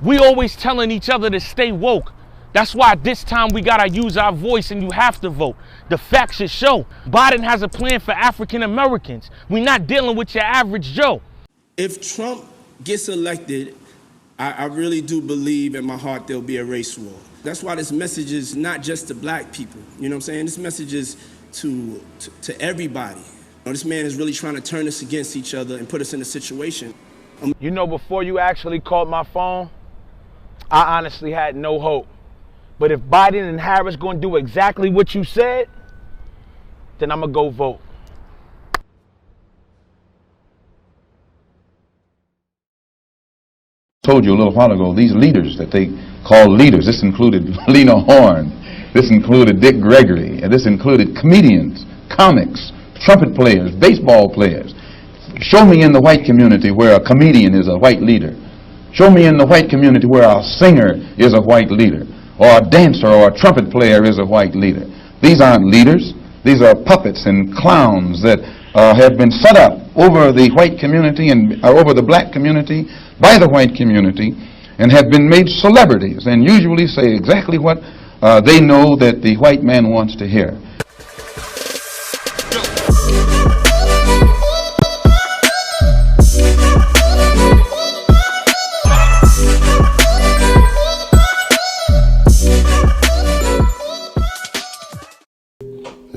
We always telling each other to stay woke. That's why this time we gotta use our voice and you have to vote. The facts should show. Biden has a plan for African Americans. We're not dealing with your average Joe. If Trump gets elected, I really do believe in my heart there'll be a race war. That's why this message is not just to black people. You know what I'm saying? This message is to everybody. This man is really trying to turn us against each other and put us in a situation. You know, before you actually called my phone, I honestly had no hope. But if Biden and Harris gonna do exactly what you said, then I'm gonna go vote. Told you a little while ago, these leaders that they call leaders, this included Lena Horne, this included Dick Gregory, and this included comedians, comics, trumpet players, baseball players. Show me in the white community where a comedian is a white leader. Show me in the white community where a singer is a white leader, or a dancer or a trumpet player is a white leader. These aren't leaders. These are puppets and clowns that have been set up over the white community and over the black community by the white community and have been made celebrities and usually say exactly what they know that the white man wants to hear.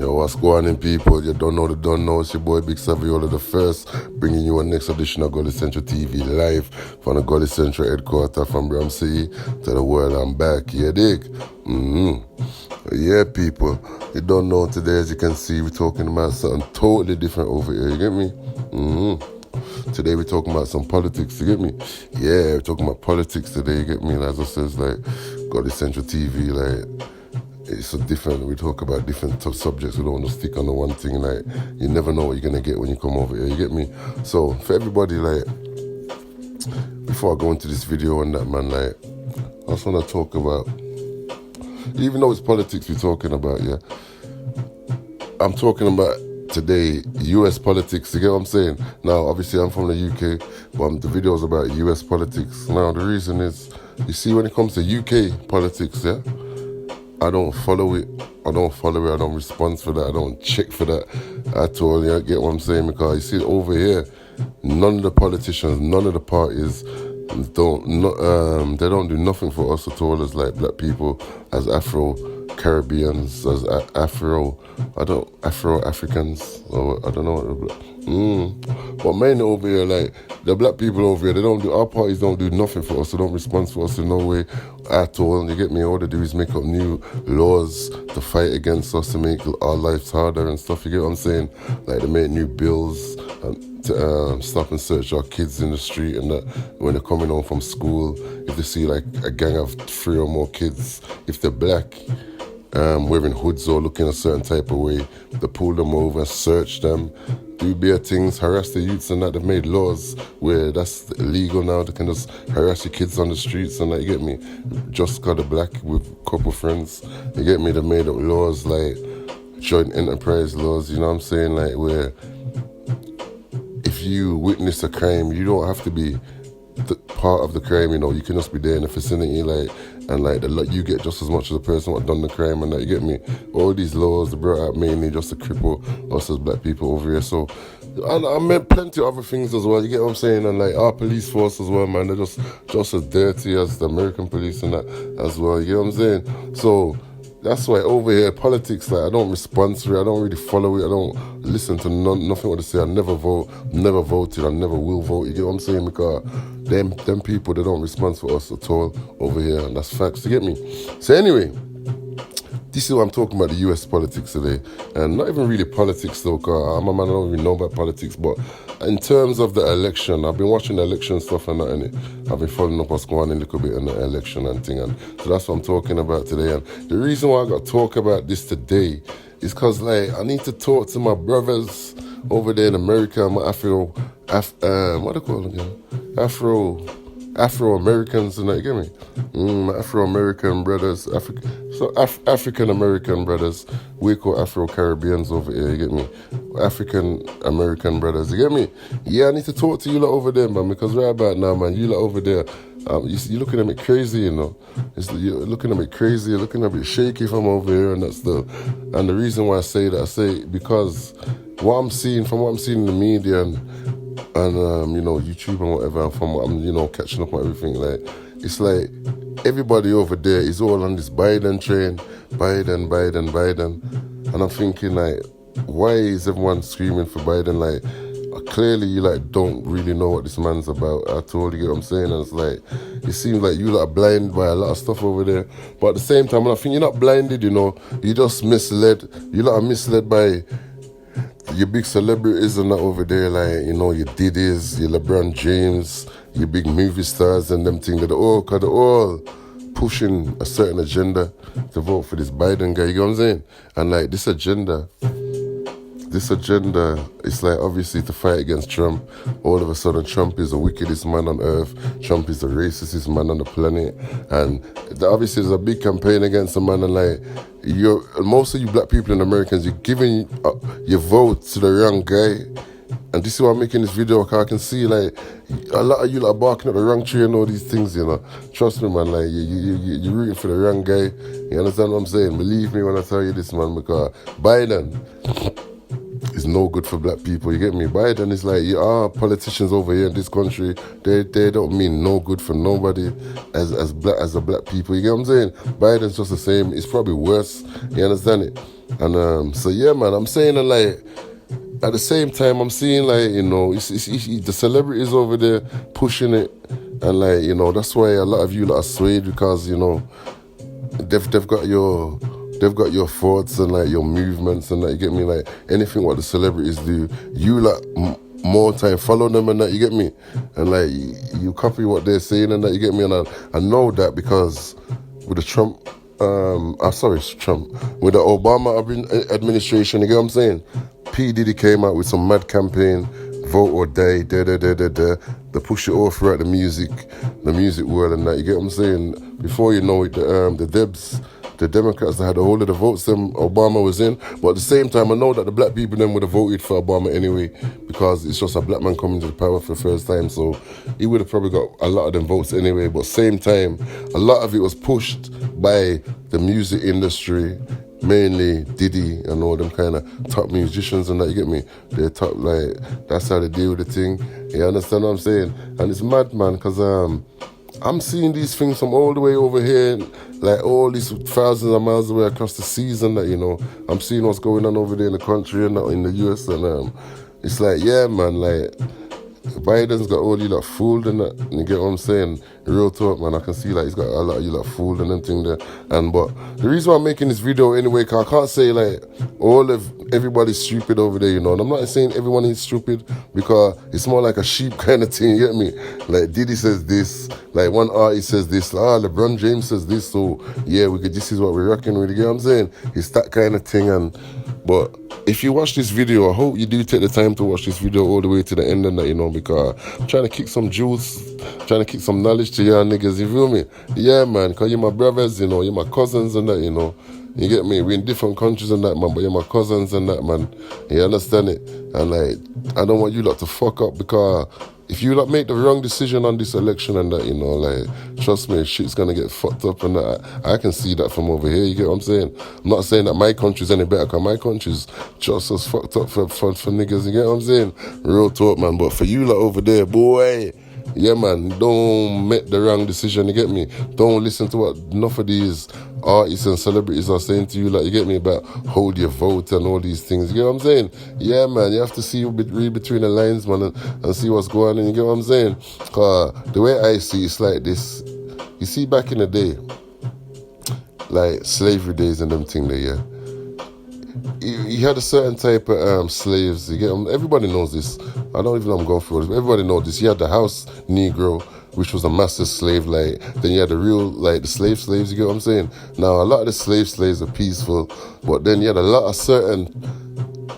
What's going on, people? You don't know. It's your boy Big Saviola the First, bringing you a next edition of Gully Central TV live from the Gully Central headquarters from Bram City to the world. I'm back. You dig? Yeah, people. You don't know today, as you can see, we're talking about something totally different over here. You get me? Today we're talking about some politics. You get me? Yeah, we're talking about politics today. You get me? And as I says, like Gully Central TV, like. It's so different. We talk about different subjects. We don't want to stick on the one thing. Like, you never know what you're going to get when you come over here. You get me? So, for everybody, like, before I go into this video and that, man, like, I just want to talk about, even though it's politics we're talking about, yeah, I'm talking about today US politics. You get what I'm saying? Now, obviously, I'm from the UK, but the video is about US politics. Now, the reason is, you see, when it comes to UK politics, yeah, I don't follow it. I don't respond for that. I don't check for that at all. You get what I'm saying? Because you see, over here, none of the politicians, none of the parties they don't do nothing for us at all as like black people, as Afro-Caribbeans, as Afro-Africans, or I don't know. But mainly over here, like the black people over here, our parties don't do nothing for us. They don't respond for us in no way at all. You get me? All they do is make up new laws to fight against us, to make our lives harder and stuff. You get what I'm saying? Like they make new bills to stop and search our kids in the street, and that when they're coming home from school, if they see like a gang of 3 or more kids, if they're black, wearing hoods or looking a certain type of way, they pull them over, search them, do bare things, harass the youths and that. They've made laws where that's illegal now. They can just harass your kids on the streets and that, you get me? Just got a black with a couple friends, you get me? They made up laws like joint enterprise laws, you know what I'm saying? Like where if you witness a crime, you don't have to be part of the crime, you know, you can just be there in the vicinity, like, and like you get just as much as the person what done the crime and that, you get me? All these laws are brought out mainly just to cripple us as black people over here. So I meant plenty of other things as well, you get what I'm saying? And like our police force as well, man, they're just as dirty as the American police and that as well, you get what I'm saying? So that's why over here, politics, like I don't respond to it, I don't really follow it, I don't listen to nothing what they say. I never vote, never voted, I never will vote, you get what I'm saying? Because them people, they don't respond for us at all over here, and that's facts, you get me? So anyway, this is what I'm talking about, the US politics today. And not even really politics though, because I'm a man, I don't really know about politics, but in terms of the election, I've been watching the election stuff and that, and I've been following up what's going on a little bit in the election and thing, and so that's what I'm talking about today. And the reason why I got to talk about this today is because like I need to talk to my brothers over there in America, my what do you call them again? Afro-Americans and that, you get me? My Afro-American brothers, African-American brothers, we call Afro-Caribbeans over here, you get me? African-American brothers, you get me? Yeah, I need to talk to you lot over there, man, because right about now, man, you lot over there, You're looking at me crazy, you know. You're looking at me crazy. You're looking a bit shaky from over here and that stuff. And the reason why I say that, I say because from what I'm seeing in the media and you know, YouTube and whatever, and from what I'm, you know, catching up on everything, like, it's like everybody over there is all on this Biden train, Biden. And I'm thinking, like, why is everyone screaming for Biden? Like, clearly you, like, don't really know what this man's about at all, you get what I'm saying? And it's like, it seems like you, like, are blinded by a lot of stuff over there. But at the same time, I think you're not blinded, you know, you're just misled. You lot are misled by your big celebrities and that over there, like, you know, your Diddy's, your LeBron James, your big movie stars and them things, they're all pushing a certain agenda to vote for this Biden guy, you get what I'm saying? And like this agenda is like obviously to fight against Trump. All of a sudden Trump is the wickedest man on earth, Trump is the racistest man on the planet, and obviously there's a big campaign against the man, and like most of you black people and Americans, you're giving your vote to the wrong guy. And this is why I'm making this video, because I can see like a lot of you like barking at the wrong tree and all these things, you know. Trust me, man, like you're rooting for the wrong guy. You understand what I'm saying? Believe me when I tell you this, man, because Biden is no good for black people, you get me? Biden is like, politicians over here in this country, they don't mean no good for nobody as a black people, you get what I'm saying? Biden's just the same, it's probably worse, you understand it? And so yeah, man, I'm saying that, like, at the same time, I'm seeing, like, you know, the celebrities over there pushing it, and like, you know, that's why a lot of you lot are swayed, because, you know, they've got your thoughts and like your movements and that, you get me? Like anything what the celebrities do, you like more time follow them and that, you get me? And like you copy what they're saying and that, you get me? And I know that because with the Trump, with the Obama administration, you get what I'm saying? P. Diddy came out with some mad campaign, vote or die, they push it all throughout the music world and that, you get what I'm saying? Before you know it, the Democrats that had a hold of the votes them Obama was in, but at the same time I know that the black people then would have voted for Obama anyway, because it's just a black man coming to the power for the first time, so he would have probably got a lot of them votes anyway. But same time, a lot of it was pushed by the music industry, mainly Diddy and all them kind of top musicians and that, you get me? They're top, like, that's how they deal with the thing, you understand what I'm saying? And it's mad, man, because I'm seeing these things from all the way over here, like all these thousands of miles away across the seas and that, you know. I'm seeing what's going on over there in the country and that, in the US, and it's like, yeah, man, like, Biden's got all you lot fooled and that, you get what I'm saying? Real talk, man, I can see like he's got a lot of you lot fooled and them thing there. But the reason why I'm making this video anyway, cause I can't say like everybody's stupid over there, you know. And I'm not saying everyone is stupid, because it's more like a sheep kind of thing, you get me? Like Diddy says this, like one artist says this, LeBron James says this, so yeah, this is what we're rocking with, you get what I'm saying? It's that kind of thing. But if you watch this video, I hope you do take the time to watch this video all the way to the end and that, you know, because I'm trying to kick some jewels, trying to kick some knowledge to y'all niggas, you feel me? Yeah, man, because you're my brothers, you know, you're my cousins and that, you know. You get me? We're in different countries and that, man, but you're my cousins and that, man. You understand it? And like, I don't want you lot to fuck up, because if you lot make the wrong decision on this election and that, you know, like, trust me, shit's gonna get fucked up and that. I can see that from over here, you get what I'm saying? I'm not saying that my country's any better, because my country's just as fucked up for niggas, you get what I'm saying? Real talk, man. But for you lot over there, boy, yeah, man, don't make the wrong decision, you get me? Don't listen to what enough of these artists and celebrities are saying to you, like, you get me, about hold your vote and all these things, you get what I'm saying? Yeah, man, you have to read between the lines, man, and see what's going on, you get what I'm saying? The way I see it's like this, you see back in the day, like slavery days and them thing there, yeah, you had a certain type of slaves, you get everybody knows this, I don't even know I'm going through this, but everybody knows this. You had the house Negro, which was a master slave, like, then you had the real, like, the slaves, you get what I'm saying? Now, a lot of the slaves are peaceful, but then you had a lot of certain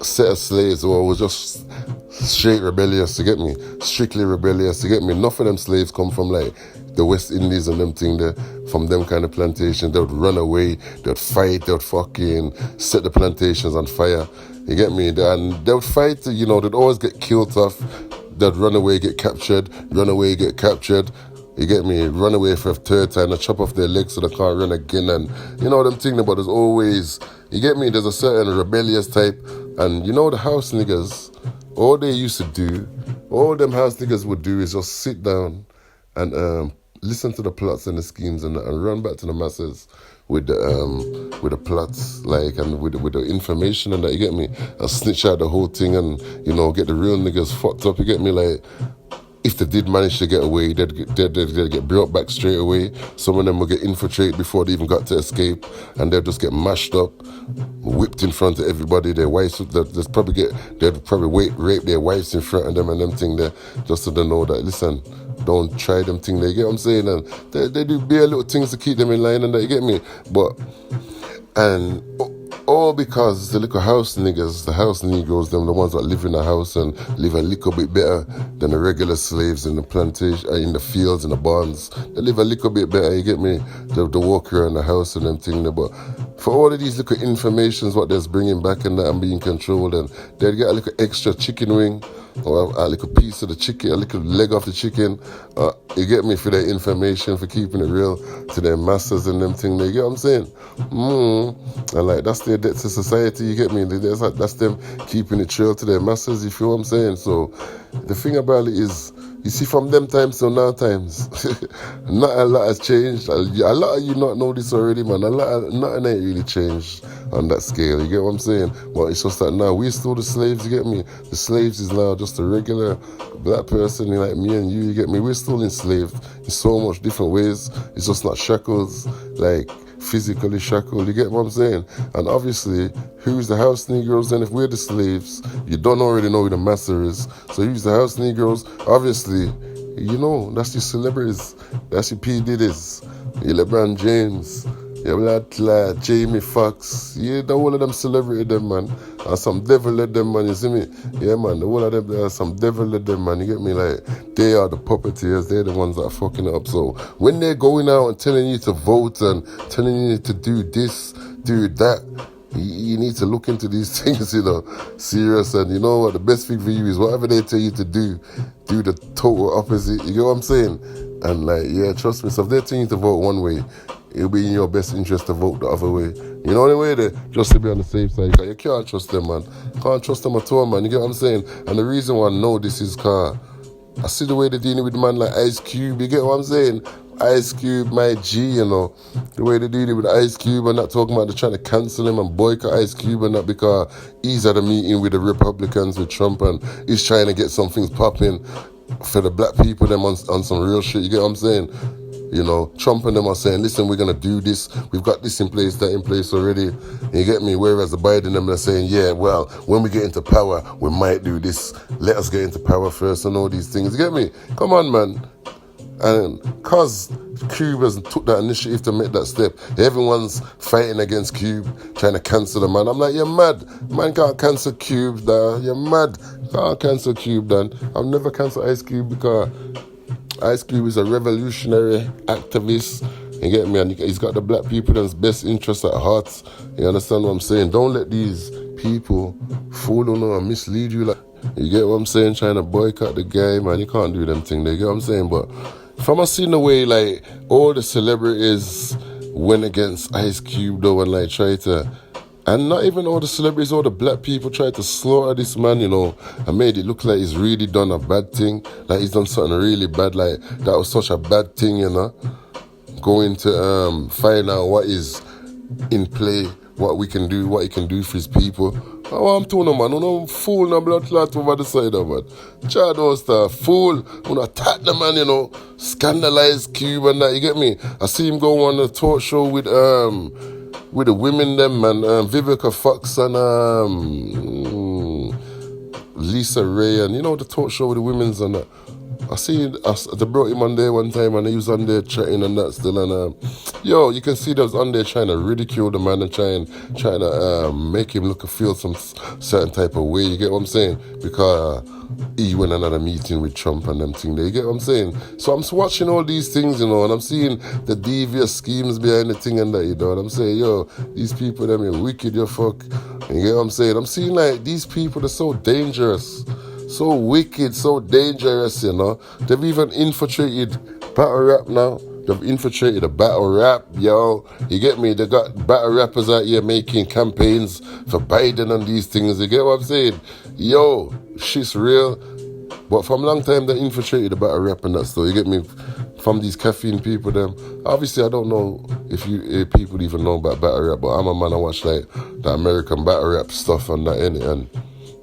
set of slaves who was just straight rebellious, you get me? Strictly rebellious, you get me? Enough of them slaves come from, like, the West Indies and them thing there, from them kind of plantations. They would run away, they would fight, they would fucking set the plantations on fire, you get me? And they would fight, you know, they'd always get killed off. They'd run away, get captured, run away, get captured. You get me? Run away for a third time, and chop off their legs so they can't run again. And you know them thing, but there's always, you get me? There's a certain rebellious type. And you know the house niggas, all they used to do, all them house niggas would do is just sit down and listen to the plots and the schemes and run back to the masses with the plots, like, and with the information and that, you get me? And snitch out the whole thing and, you know, get the real niggas fucked up, you get me? Like, if they did manage to get away, they'd get brought back straight away. Some of them will get infiltrated before they even got to escape, and they'll just get mashed up, whipped in front of everybody. Their wives, they'd probably rape their wives in front of them and them thing there, just so they know that, listen, don't try them thing there, you get what I'm saying? And they do bare little things to keep them in line and that, you get me? But, and all because the little house niggas, the house Negroes, them the ones that live in the house and live a little bit better than the regular slaves in the plantation, in the fields and the barns. They live a little bit better, you get me? They walk around the house and them thing there. But for all of these little informations, what they're bringing back and that and being controlled, and they'd get a little extra chicken wing, or a little piece of the chicken, a little leg of the chicken, you get me, for their information, for keeping it real to their masters and them thing, you get what I'm saying? And like, that's their debt to society, you get me? That's them keeping it real to their masters, you feel what I'm saying? So the thing about it is, you see, from them times to now times, not a lot has changed. A lot of you not know this already, man. Nothing ain't really changed on that scale, you get what I'm saying? But it's just that now we're still the slaves, you get me? The slaves is now just a regular black person like me and you get me? We're still enslaved in so much different ways. It's just not shackles, like physically shackled, you get what I'm saying? And obviously, who's the house Negroes then? If we're the slaves, you don't already know who the master is. So who's the house Negroes? Obviously, you know, that's your celebrities. That's your P. Diddy's, your LeBron James, your Black Jamie Foxx. Yeah, the whole of them celebrity them, man. And some devil at them, man, you see me? Yeah, man, the whole of them, there are some devil at them, man, you get me? Like, they are the puppeteers, they're the ones that are fucking it up. So when they're going out and telling you to vote and telling you to do this, do that, you need to look into these things, you know, serious. And you know what, the best thing for you is whatever they tell you to do the total opposite, you get what I'm saying? And like, yeah, trust me, so if they're telling you to vote one way, it'll be in your best interest to vote the other way. You know the way there, just to be on the safe side. Because you can't trust them, man. Can't trust them at all, man. You get what I'm saying? And the reason why I know this is because I see the way they're dealing with a man like Ice Cube. You get what I'm saying? Ice Cube, my G, you know. The way they deal with Ice Cube and not talking about they're trying to cancel him and boycott Ice Cube and that because he's at a meeting with the Republicans, with Trump, and he's trying to get some things popping for the black people them on some real shit. You get what I'm saying? You know, Trump and them are saying, listen, we're going to do this. We've got this in place, that in place already. You get me? Whereas the Biden and them are saying, yeah, well, when we get into power, we might do this. Let us get into power first and all these things. You get me? Come on, man. And because Cube has took that initiative to make that step, everyone's fighting against Cube, trying to cancel the man. I'm like, you're mad. Man can't cancel Cube, da. You're mad. Can't cancel Cube, Dan. I'll never cancel Ice Cube because Ice Cube is a revolutionary activist, you get me? And he's got the black people's best interests at heart. You understand what I'm saying? Don't let these people fool you and mislead you. Like, you get what I'm saying? Trying to boycott the guy, man. You can't do them things. You get what I'm saying? But from I seen the way, like, all the celebrities went against Ice Cube, though, and like try to, and not even all the celebrities, all the black people tried to slaughter this man, you know, and made it look like he's really done a bad thing, like he's done something really bad, like that was such a bad thing, you know, going to find out what is in play, what we can do, what he can do for his people. Oh, I'm telling you, man, no fool, no blood clot over the side of it. Child don't start fool, attack the man, you know, scandalize Cube and that, you get me? I see him go on a talk show with the women them, man, Vivica Fox and Lisa Ray, and you know the talk show with the women's and that. They brought him on there one time and he was on there chatting and that still, and yo, you can see they was on there trying to ridicule the man and trying to make him feel some certain type of way, you get what I'm saying? Because he went another meeting with Trump and them thing there, you get what I'm saying? So I'm watching all these things, you know, and I'm seeing the devious schemes behind the thing and that, you know, and I'm saying, yo, these people, them, you're wicked, you fuck, you get what I'm saying? I'm seeing like these people are so dangerous, so wicked, so dangerous, you know. They've even infiltrated battle rap now. They've infiltrated the battle rap, yo. You get me? They got battle rappers out here making campaigns for Biden and these things. You get what I'm saying? Yo, shit's real. But from a long time, they infiltrated the battle rap and that stuff. You get me? From these caffeine people, them. Obviously, I don't know if people even know about battle rap, but I'm a man. I watch like the American battle rap stuff and that, innit?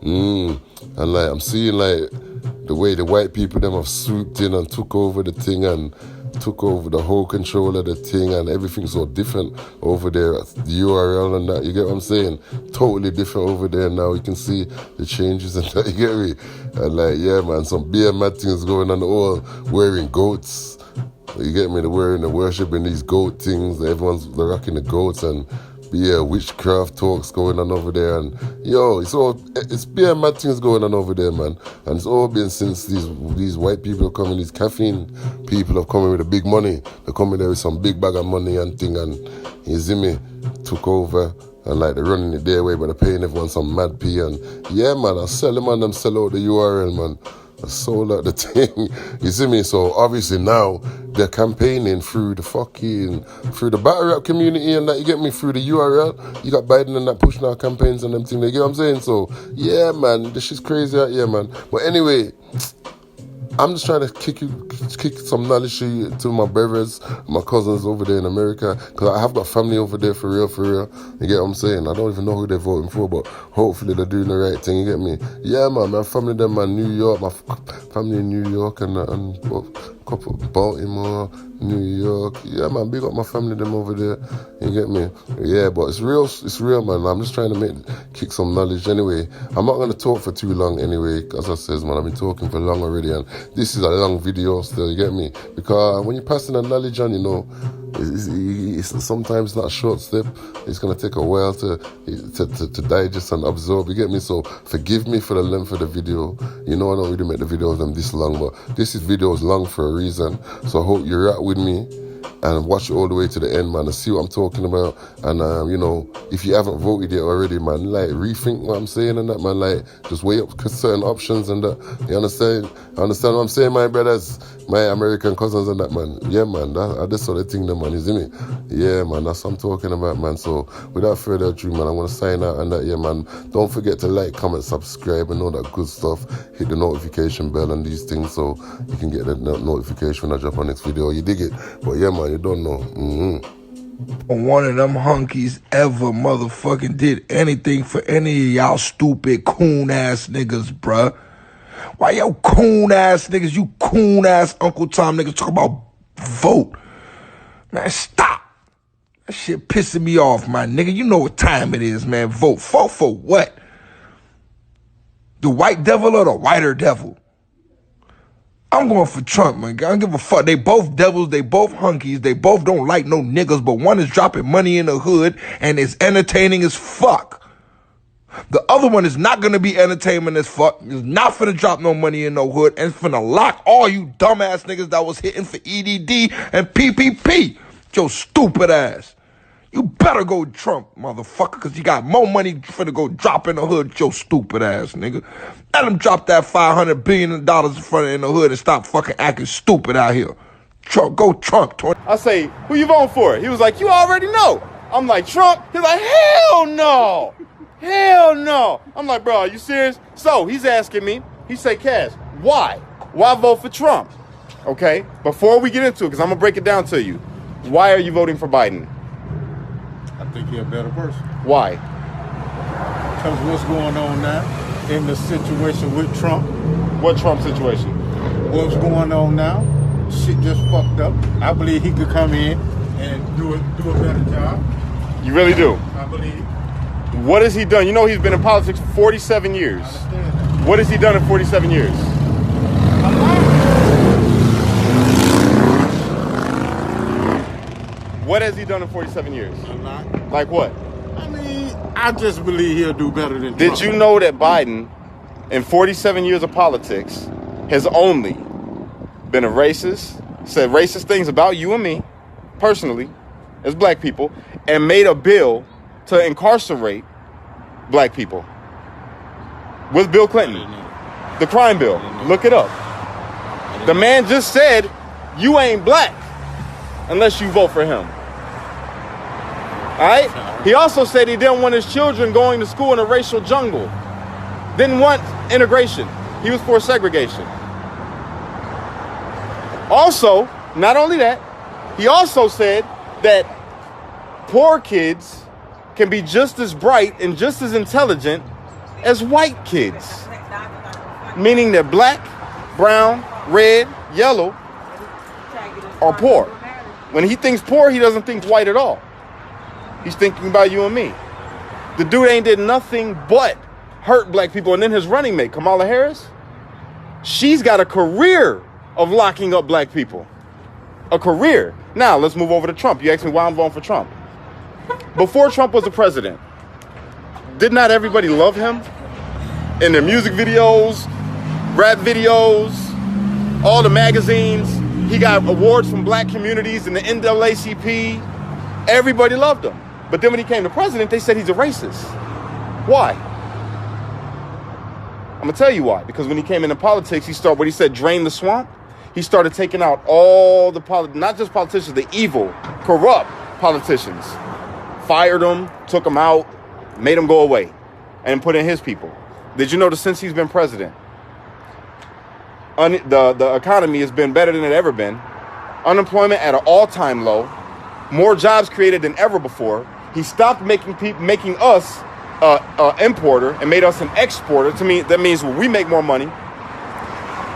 And like I'm seeing like the way the white people them have swooped in and took over the thing and took over the whole control of the thing, and everything's so different over there at the URL and that. You get what I'm saying? Totally different over there now. You can see the changes and that. You get me? And like, yeah, man, some beer mad things going on, all wearing goats. You get me? They're worshipping these goat things. They're rocking the goats, and yeah, witchcraft talks going on over there. And yo, it's beer mad things going on over there, man. And it's all been since these white people have come in, these caffeine people have come in with the big money. They come in there with some big bag of money and thing, and you see me, took over. And like they're running it their way, but they're paying everyone some mad pee. And yeah, man, I sell them and them sell out the URL, man. I sold out the thing. You see me? So obviously now they're campaigning through the battle rap community and that. You get me? Through the URL. You got Biden and that pushing out campaigns and them things. You get what I'm saying? So yeah, man, this shit's crazy out here, man. But anyway, I'm just trying to kick some knowledge to my brothers, my cousins over there in America, because I have got family over there for real. You get what I'm saying? I don't even know who they're voting for, but hopefully they're doing the right thing. You get me? Yeah, man, my family them in New York, my family in New York and a couple Baltimore, New York. Yeah, man, big up my family them over there. You get me? Yeah, but it's real, man. I'm just trying to kick some knowledge anyway. I'm not going to talk for too long anyway, as I says, man, I've been talking for long already, and this is a long video still, you get me? Because when you're passing the knowledge on, you know, it's sometimes not a short step. It's going to take a while to digest and absorb, you get me? So forgive me for the length of the video. You know, I don't really make the videos them this long, but this video is long for a reason. So I hope you're out with me and watch it all the way to the end, man, and see what I'm talking about. And, you know, if you haven't voted yet already, man, like, rethink what I'm saying and that, man, like, just weigh up certain options and that. You understand? Understand what I'm saying, my brothers, my American cousins and that, man? Yeah, man, that's sort of thing, man, you see me? Yeah, man, that's what I'm talking about, man. So, without further ado, man, I'm going to sign out and that, yeah, man. Don't forget to like, comment, subscribe, and all that good stuff. Hit the notification bell and these things so you can get the notification when I drop on next video. You dig it? But yeah, man, you don't know. One of them hunkies ever motherfucking did anything for any of y'all stupid coon-ass niggas, bruh. Why yo coon-ass niggas, you coon-ass Uncle Tom niggas talk about vote? Man, stop. That shit pissing me off, my nigga. You know what time it is, man. Vote for what? The white devil or the whiter devil? I'm going for Trump, man. I don't give a fuck. They both devils. They both hunkies. They both don't like no niggas, but one is dropping money in the hood and is entertaining as fuck. The other one is not going to be entertainment as fuck. Is not finna drop no money in no hood and finna lock all you dumbass niggas that was hitting for EDD and PPP. Your stupid ass. You better go Trump, motherfucker, because you got more money finna go drop in the hood, your stupid ass, nigga. Let him drop that $500 billion in front of in the hood and stop fucking acting stupid out here. Trump, go Trump. I say, who you voting for? He was like, you already know. I'm like, Trump? He's like, hell no. Hell no. I'm like, bro, are you serious? So he's asking me, he say, Cash, why? Why vote for Trump? Okay, before we get into it, because I'm going to break it down to you. Why are you voting for Biden? I think he's a better person. Why? Because what's going on now in the situation with Trump. What Trump situation? What's going on now? Shit just fucked up. I believe he could come in and do a better job. You really do? I believe. What has he done? You know he's been in politics for 47 years. I understand that. What has he done in 47 years? What has he done in 47 years? A lot. Like what? I mean, I just believe he'll do better than Did Trump. you know that Biden, in 47 years of politics, has only been a racist, said racist things about you and me, personally, as black people, and made a bill to incarcerate black people? With Bill Clinton. The crime bill. Look it up. The man just said you ain't black unless you vote for him. All right? He also said he didn't want his children going to school in a racial jungle. Didn't want integration. He was for segregation. Also, not only that, he also said that poor kids can be just as bright and just as intelligent as white kids. Meaning that black, brown, red, yellow are poor. When he thinks poor, he doesn't think white at all. He's thinking about you and me. The dude ain't did nothing but hurt black people. And then his running mate, Kamala Harris, she's got a career of locking up black people. A career. Now, let's move over to Trump. You asked me why I'm voting for Trump. Before Trump was the president, did not everybody love him? In their music videos, rap videos, all the magazines. He got awards from black communities in the NAACP. Everybody loved him. But then when he came to president, they said he's a racist. Why? I'm gonna tell you why. Because when he came into politics, he started what he said, drain the swamp. He started taking out all the not just politicians, the evil, corrupt politicians. Fired them, took them out, made them go away, and put in his people. Did you notice since he's been president, the economy has been better than it ever been. Unemployment at an all-time low. More jobs created than ever before. He stopped making us an importer and made us an exporter. To me, that means we make more money.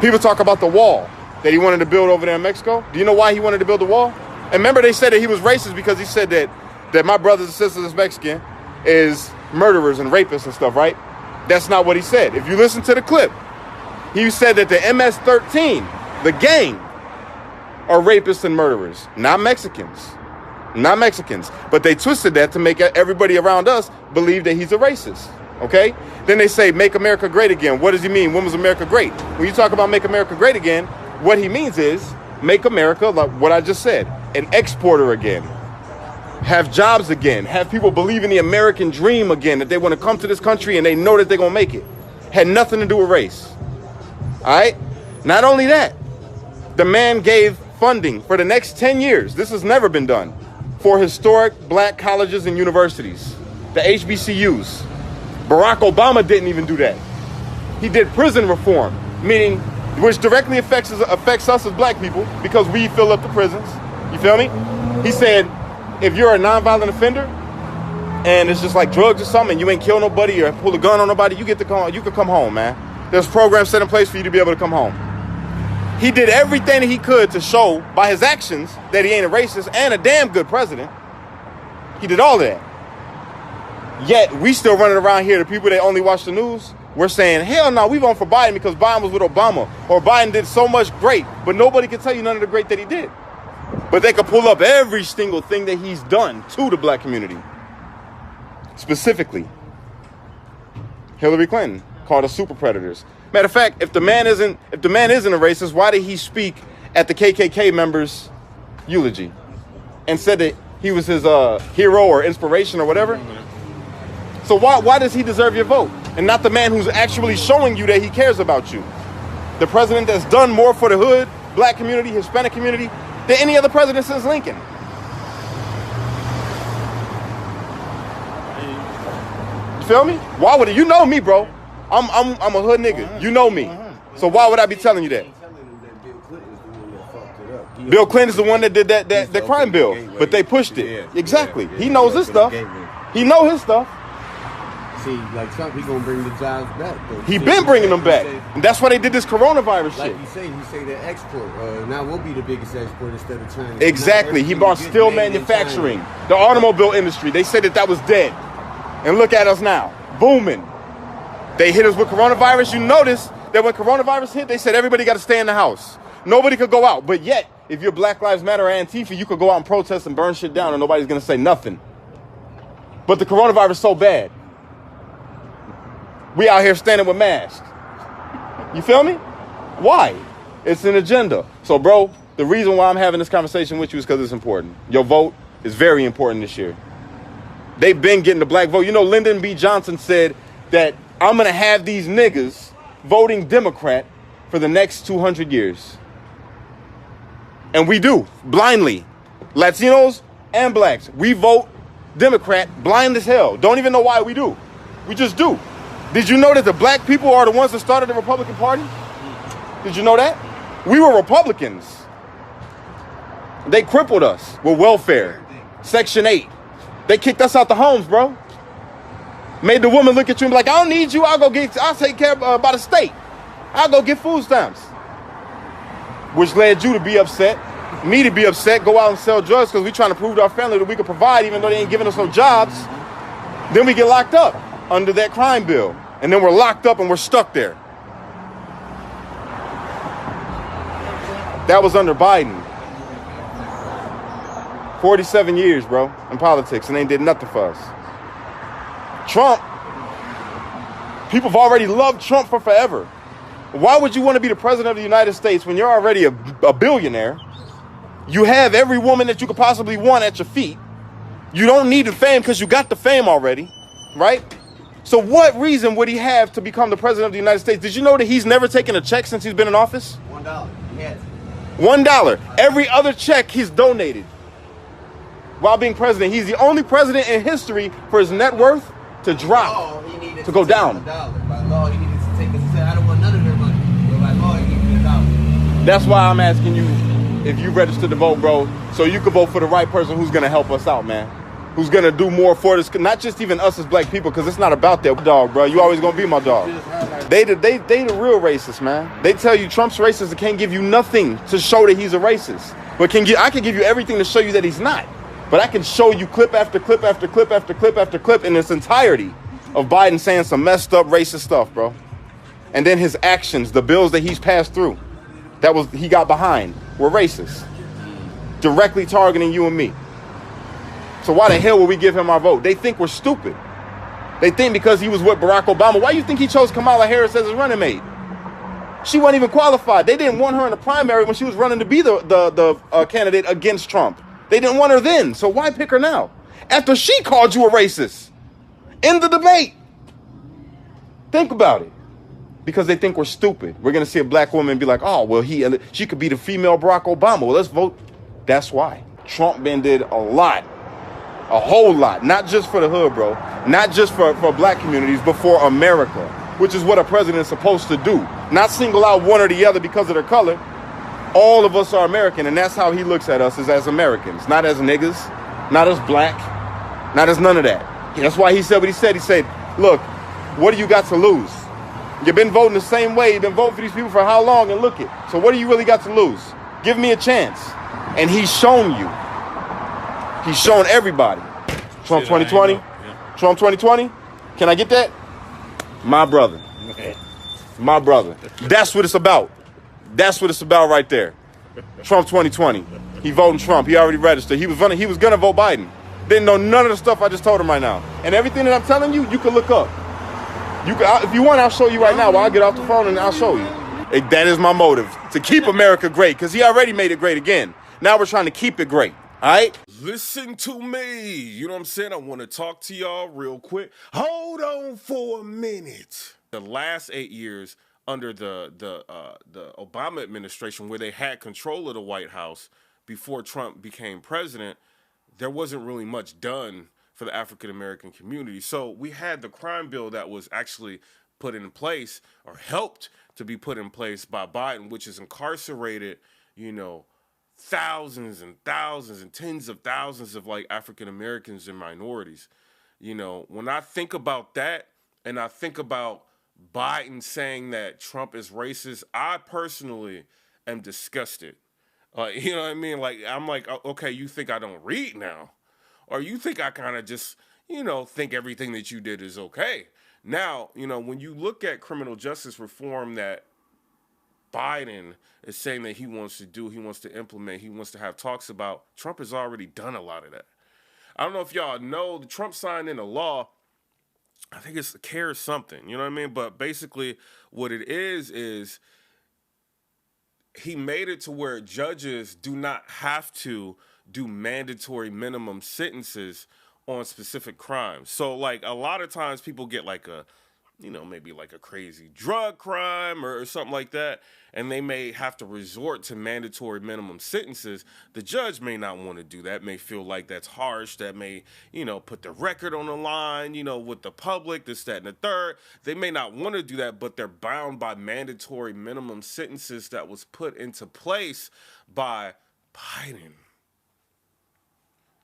People talk about the wall that he wanted to build over there in Mexico. Do you know why he wanted to build the wall? And remember, they said that he was racist because he said that my brothers and sisters that's Mexican is murderers and rapists and stuff, right? That's not what he said. If you listen to the clip, he said that the MS-13, the gang, are rapists and murderers, not Mexicans. Not Mexicans. But they twisted that to make everybody around us believe that he's a racist, okay? Then they say, make America great again. What does he mean? When was America great? When you talk about make America great again, what he means is make America, like what I just said, an exporter again. Have jobs again. Have people believe in the American dream again, that they want to come to this country and they know that they're going to make it. Had nothing to do with race. All right? Not only that, the man gave funding for the next 10 years. This has never been done. For historic black colleges and universities, the HBCUs. Barack Obama didn't even do that. He did prison reform, meaning which directly affects us as black people because we fill up the prisons. You feel me? He said, if you're a nonviolent offender and it's just like drugs or something and you ain't kill nobody or pull a gun on nobody, you can come home, man. There's programs set in place for you to be able to come home. He did everything that he could to show by his actions that he ain't a racist and a damn good president. He did all of that. Yet we still running around here, the people that only watch the news, we're saying, hell no, we vote for Biden because Biden was with Obama or Biden did so much great, but nobody can tell you none of the great that he did. But they could pull up every single thing that he's done to the black community. Specifically, Hillary Clinton called us super predators. Matter of fact, if the man isn't a racist, why did he speak at the KKK members' eulogy and said that he was his hero or inspiration or whatever? So why does he deserve your vote and not the man who's actually showing you that he cares about you? The president that's done more for the hood, black community, Hispanic community than any other president since Lincoln. You feel me? Why would it? You know me, bro. I'm a hood nigga. You know me. So why would I be telling you that? Bill Clinton's the one that did that crime bill, but they pushed it. Exactly. He knows his stuff. He know his stuff. See, like Trump, he gonna bring the jobs back. Though. He been bringing them back, and that's why they did this coronavirus shit. Like you say that export. Now we'll be the biggest export instead of China. Exactly. He brought steel manufacturing, the automobile industry. They said that was dead, and look at us now, booming. They hit us with coronavirus. You notice that when coronavirus hit, they said everybody got to stay in the house. Nobody could go out. But yet, if you're Black Lives Matter or Antifa, you could go out and protest and burn shit down, and nobody's gonna say nothing. But the coronavirus is so bad. We out here standing with masks. You feel me? Why? It's an agenda. So, bro, the reason why I'm having this conversation with you is because it's important. Your vote is very important this year. They've been getting the black vote. You know, Lyndon B. Johnson said that I'm going to have these niggas voting Democrat for the next 200 years. And we do, blindly. Latinos and blacks. We vote Democrat blind as hell. Don't even know why we do. We just do. Did you know that the black people are the ones that started the Republican Party? Did you know that? We were Republicans. They crippled us with welfare. Section 8. They kicked us out the homes, bro. Made the woman look at you and be like, I don't need you. I'll take care of by the state. I'll go get food stamps. Which led you to be upset, me to be upset, go out and sell drugs because we're trying to prove to our family that we can provide even though they ain't giving us no jobs. Then we get locked up under that crime bill. And then we're locked up and we're stuck there. That was under Biden. 47 years, bro, in politics, and they did nothing for us. Trump, people have already loved Trump for forever. Why would you want to be the president of the United States when you're already a billionaire? You have every woman that you could possibly want at your feet. You don't need the fame because you got the fame already, right? So what reason would he have to become the president of the United States? Did you know that he's never taken a check since he's been in office? $1. Yes. $1. Every other check he's donated while being president. He's the only president in history for his net worth to drop, to go down. By law, he needed to take a cent. I don't want none of their money. But by law, he needed $1. That's why I'm asking you if you registered to vote, bro, so you can vote for the right person who's going to help us out, man. Who's going to do more for this, not just even us as black people, because it's not about that dog, bro. You always going to be my dog. They the real racists, man. They tell you Trump's racist and can't give you nothing to show that he's a racist. But I can give you everything to show you that he's not. But I can show you clip after clip after clip after clip after clip in its entirety of Biden saying some messed up racist stuff, bro. And then his actions, the bills that he's passed through, he got behind, were racist. Directly targeting you and me. So why the hell would we give him our vote? They think we're stupid. They think because he was with Barack Obama. Why do you think he chose Kamala Harris as his running mate? She wasn't even qualified. They didn't want her in the primary when she was running to be the candidate against Trump. They didn't want her then, so why pick her now? After she called you a racist in the debate. Think about it. Because they think we're stupid. We're going to see a black woman be like, oh, well, she could be the female Barack Obama. Well, let's vote. That's why. Trump did a lot. A whole lot. Not just for the hood, bro. Not just for black communities, but for America. Which is what a president is supposed to do. Not single out one or the other because of their color. All of us are American, and that's how he looks at us, is as Americans. Not as niggas. Not as black. Not as none of that. That's why he said what he said. He said, look, what do you got to lose? You've been voting the same way. You've been voting for these people for how long? And look it. So what do you really got to lose? Give me a chance. And he's shown you. He's shown everybody. Trump 2020. Trump 2020. Can I get that? My brother. My brother. That's what it's about. That's what it's about right there. Trump 2020. He voting Trump. He already registered. He was gonna vote Biden. Didn't know none of the stuff I just told him right now. And everything that I'm telling you, you can look up. If you want, I'll show you right now. While I get off the phone and I'll show you. That is my motive, to keep America great, because he already made it great again. Now we're trying to keep it great. All right? Listen to me. You know what I'm saying? I want to talk to y'all real quick. Hold on for a minute. The last 8 years under the Obama administration, where they had control of the White House before Trump became president, there wasn't really much done for the African-American community. So we had the crime bill that was actually put in place, or helped to be put in place by Biden, which has incarcerated, thousands and thousands and tens of thousands of like African-Americans and minorities. When I think about that, and I think about Biden saying that Trump is racist, I personally am disgusted. You know what I mean? Like, I'm like, okay, you think I don't read now? Or you think I kind of just, think everything that you did is okay? Now, when you look at criminal justice reform that Biden is saying that he wants to do, he wants to implement, he wants to have talks about, Trump has already done a lot of that. I don't know if y'all know, Trump signed in a law, I think it's CARE something, you know what I mean? But basically what it is he made it to where judges do not have to do mandatory minimum sentences on specific crimes. So like a lot of times people get like a maybe like a crazy drug crime or something like that, and they may have to resort to mandatory minimum sentences, the judge may not want to do that, may feel like that's harsh, that may, put the record on the line, with the public, this, that, and the third. They may not want to do that, but they're bound by mandatory minimum sentences that was put into place by Biden.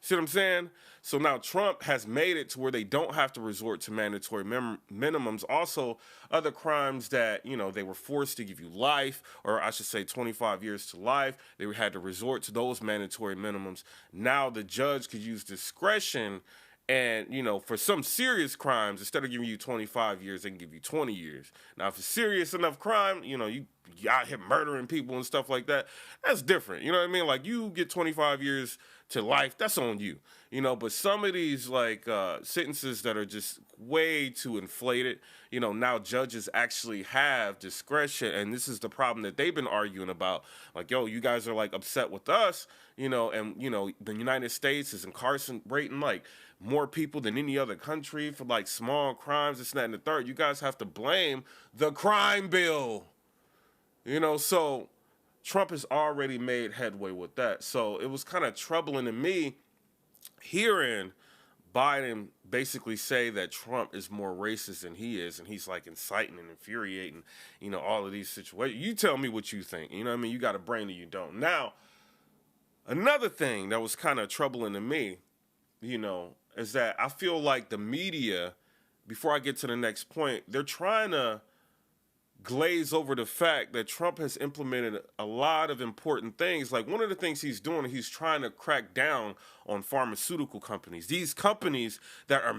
See what I'm saying? So now Trump has made it to where they don't have to resort to mandatory minimums. Also, other crimes that, they were forced to give you life, or I should say 25 years to life, they had to resort to those mandatory minimums. Now the judge could use discretion and, for some serious crimes, instead of giving you 25 years, they can give you 20 years. Now, if it's serious enough crime, you out here murdering people and stuff like that, that's different. You know what I mean? Like, you get 25 years to life, that's on you. But some of these, sentences that are just way too inflated, now judges actually have discretion, and this is the problem that they've been arguing about. Like, yo, you guys are, upset with us, and, the United States is incarcerating, more people than any other country for, small crimes, this, that, and the third. You guys have to blame the crime bill. So Trump has already made headway with that. So it was kind of troubling to me hearing Biden basically say that Trump is more racist than he is, and he's inciting and infuriating, all of these situations. You tell me what you think. You know what I mean? You got a brain or you don't. Now, another thing that was kind of troubling to me, is that I feel like the media, before I get to the next point, they're trying to glaze over the fact that Trump has implemented a lot of important things. Like, one of the things he's doing, he's trying to crack down on pharmaceutical companies. These companies that are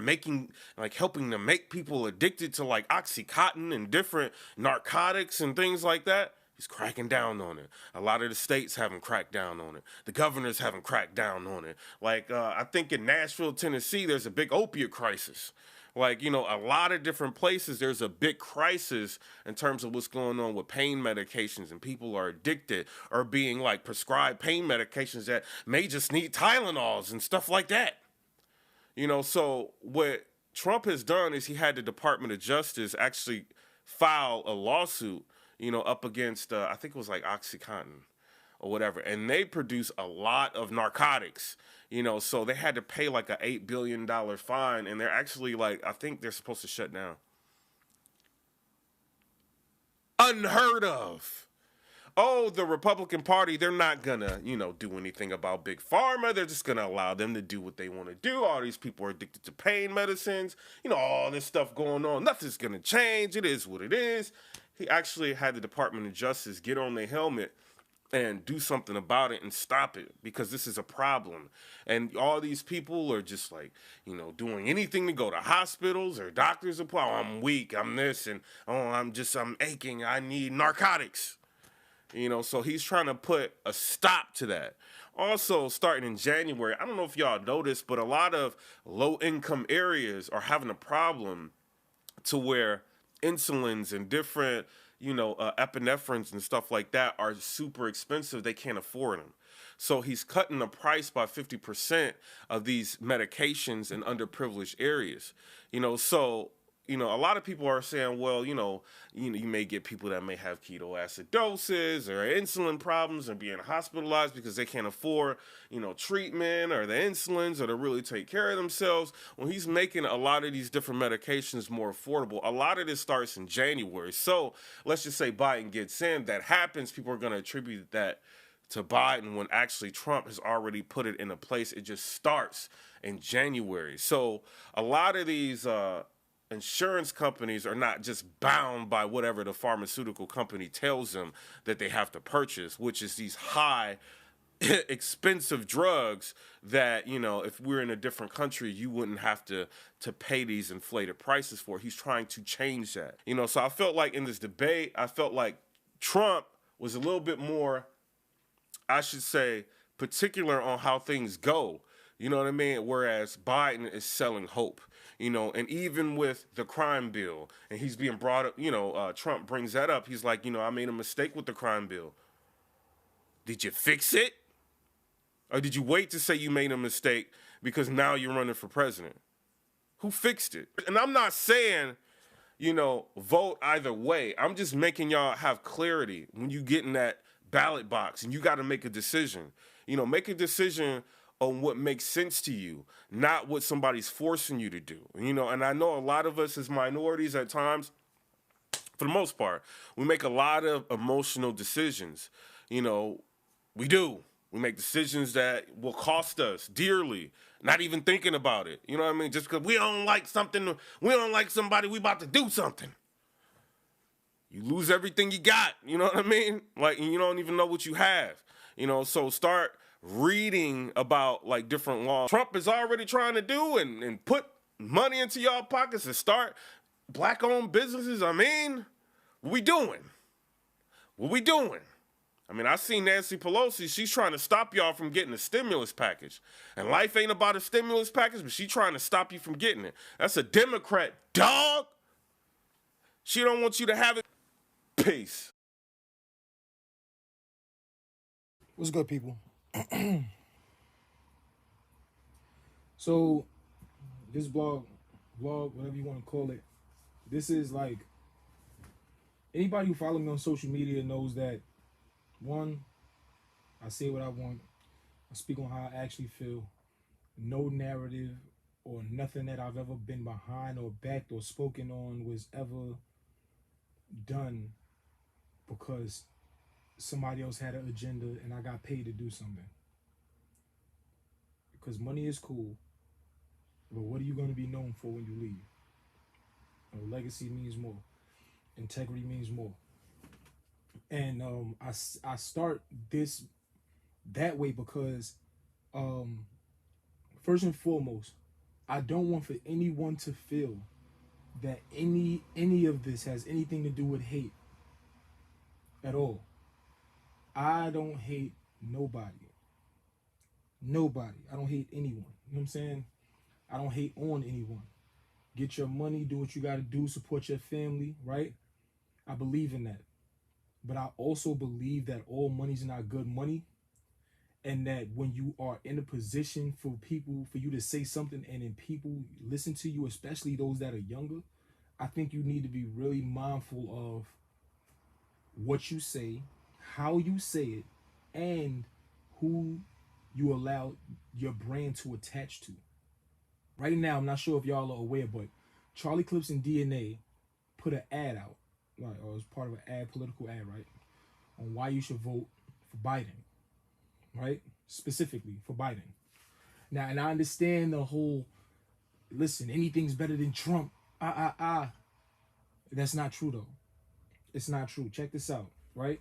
helping to make people addicted to Oxycontin and different narcotics and things like that. He's cracking down on it. A lot of the states haven't cracked down on it. The governors haven't cracked down on it. I think in Nashville, Tennessee, there's a big opiate crisis. A lot of different places, there's a big crisis in terms of what's going on with pain medications, and people are addicted or being prescribed pain medications that may just need Tylenols and stuff like that. So what Trump has done is he had the Department of Justice actually file a lawsuit, up against, I think it was Oxycontin or whatever. And they produce a lot of narcotics, so they had to pay a $8 billion fine. And they're actually I think they're supposed to shut down. Unheard of. Oh, the Republican Party, they're not gonna, do anything about Big Pharma. They're just gonna allow them to do what they want to do. All these people are addicted to pain medicines. All this stuff going on. Nothing's gonna change. It is what it is. He actually had the Department of Justice get on their helmet and do something about it and stop it, because this is a problem. And all these people are just doing anything to go to hospitals or doctors. Oh, I'm weak, I'm this, and I'm aching, I need narcotics. So he's trying to put a stop to that. Also, starting in January, I don't know if y'all noticed, but a lot of low-income areas are having a problem to where insulins and different, epinephrines and stuff like that are super expensive. They can't afford them. So he's cutting the price by 50% of these medications in underprivileged areas. So a lot of people are saying, well, you may get people that may have ketoacidosis or insulin problems and being hospitalized because they can't afford, treatment or the insulins or to really take care of themselves. Well, he's making a lot of these different medications more affordable. A lot of this starts in January. So let's just say Biden gets in. That happens. People are going to attribute that to Biden when actually Trump has already put it into place. It just starts in January. So a lot of these insurance companies are not just bound by whatever the pharmaceutical company tells them that they have to purchase, which is these high expensive drugs that, if we're in a different country, you wouldn't have to pay these inflated prices for. He's trying to change that. So I felt like in this debate, I felt like Trump was a little bit more, I should say, particular on how things go. You know what I mean? Whereas Biden is selling hope. And even with the crime bill, and he's being brought up, Trump brings that up. He's like, I made a mistake with the crime bill. Did you fix it? Or did you wait to say you made a mistake because now you're running for president? Who fixed it? And I'm not saying, vote either way. I'm just making y'all have clarity when you get in that ballot box and you got to make a decision. Make a decision on what makes sense to you, not what somebody's forcing you to do. And I know a lot of us as minorities at times, for the most part, we make a lot of emotional decisions. We do. We make decisions that will cost us dearly, not even thinking about it. You know what I mean? Just because we don't like something, we don't like somebody, we about to do something. You lose everything you got, you know what I mean? Like, and you don't even know what you have. So start reading about like different laws Trump is already trying to do and put money into y'all pockets and start black-owned businesses. I mean, what we doing? What we doing? I mean, I seen Nancy Pelosi. She's trying to stop y'all from getting a stimulus package. And life ain't about a stimulus package, but she's trying to stop you from getting it. That's a Democrat, dog. She don't want you to have it. Peace. What's good, people? So, this vlog, whatever you want to call it, this is like, anybody who follows me on social media knows that, one, I say what I want. I speak on how I actually feel. No narrative or nothing that I've ever been behind or backed or spoken on was ever done because somebody else had an agenda and I got paid to do something. Because money is cool, but what are you going to be known for when you leave? Legacy means more. Integrity means more. And I start this that way because first and foremost, I don't want for anyone to feel that any of this has anything to do with hate at all. I don't hate nobody. Nobody. I don't hate anyone. You know what I'm saying? I don't hate on anyone. Get your money, do what you got to do, support your family, right? I believe in that. But I also believe that all money's not good money, and that when you are in a position for you to say something and then people listen to you, especially those that are younger, I think you need to be really mindful of what you say, how you say it, and who you allow your brand to attach to. Right now, I'm not sure if y'all are aware, but Charlie Clips and DNA put an ad out, right, or it was part of an ad, political ad, right, on why you should vote for Biden, right, specifically for Biden. Now, and I understand the whole, listen, anything's better than Trump, That's not true, though. It's not true. Check this out, right?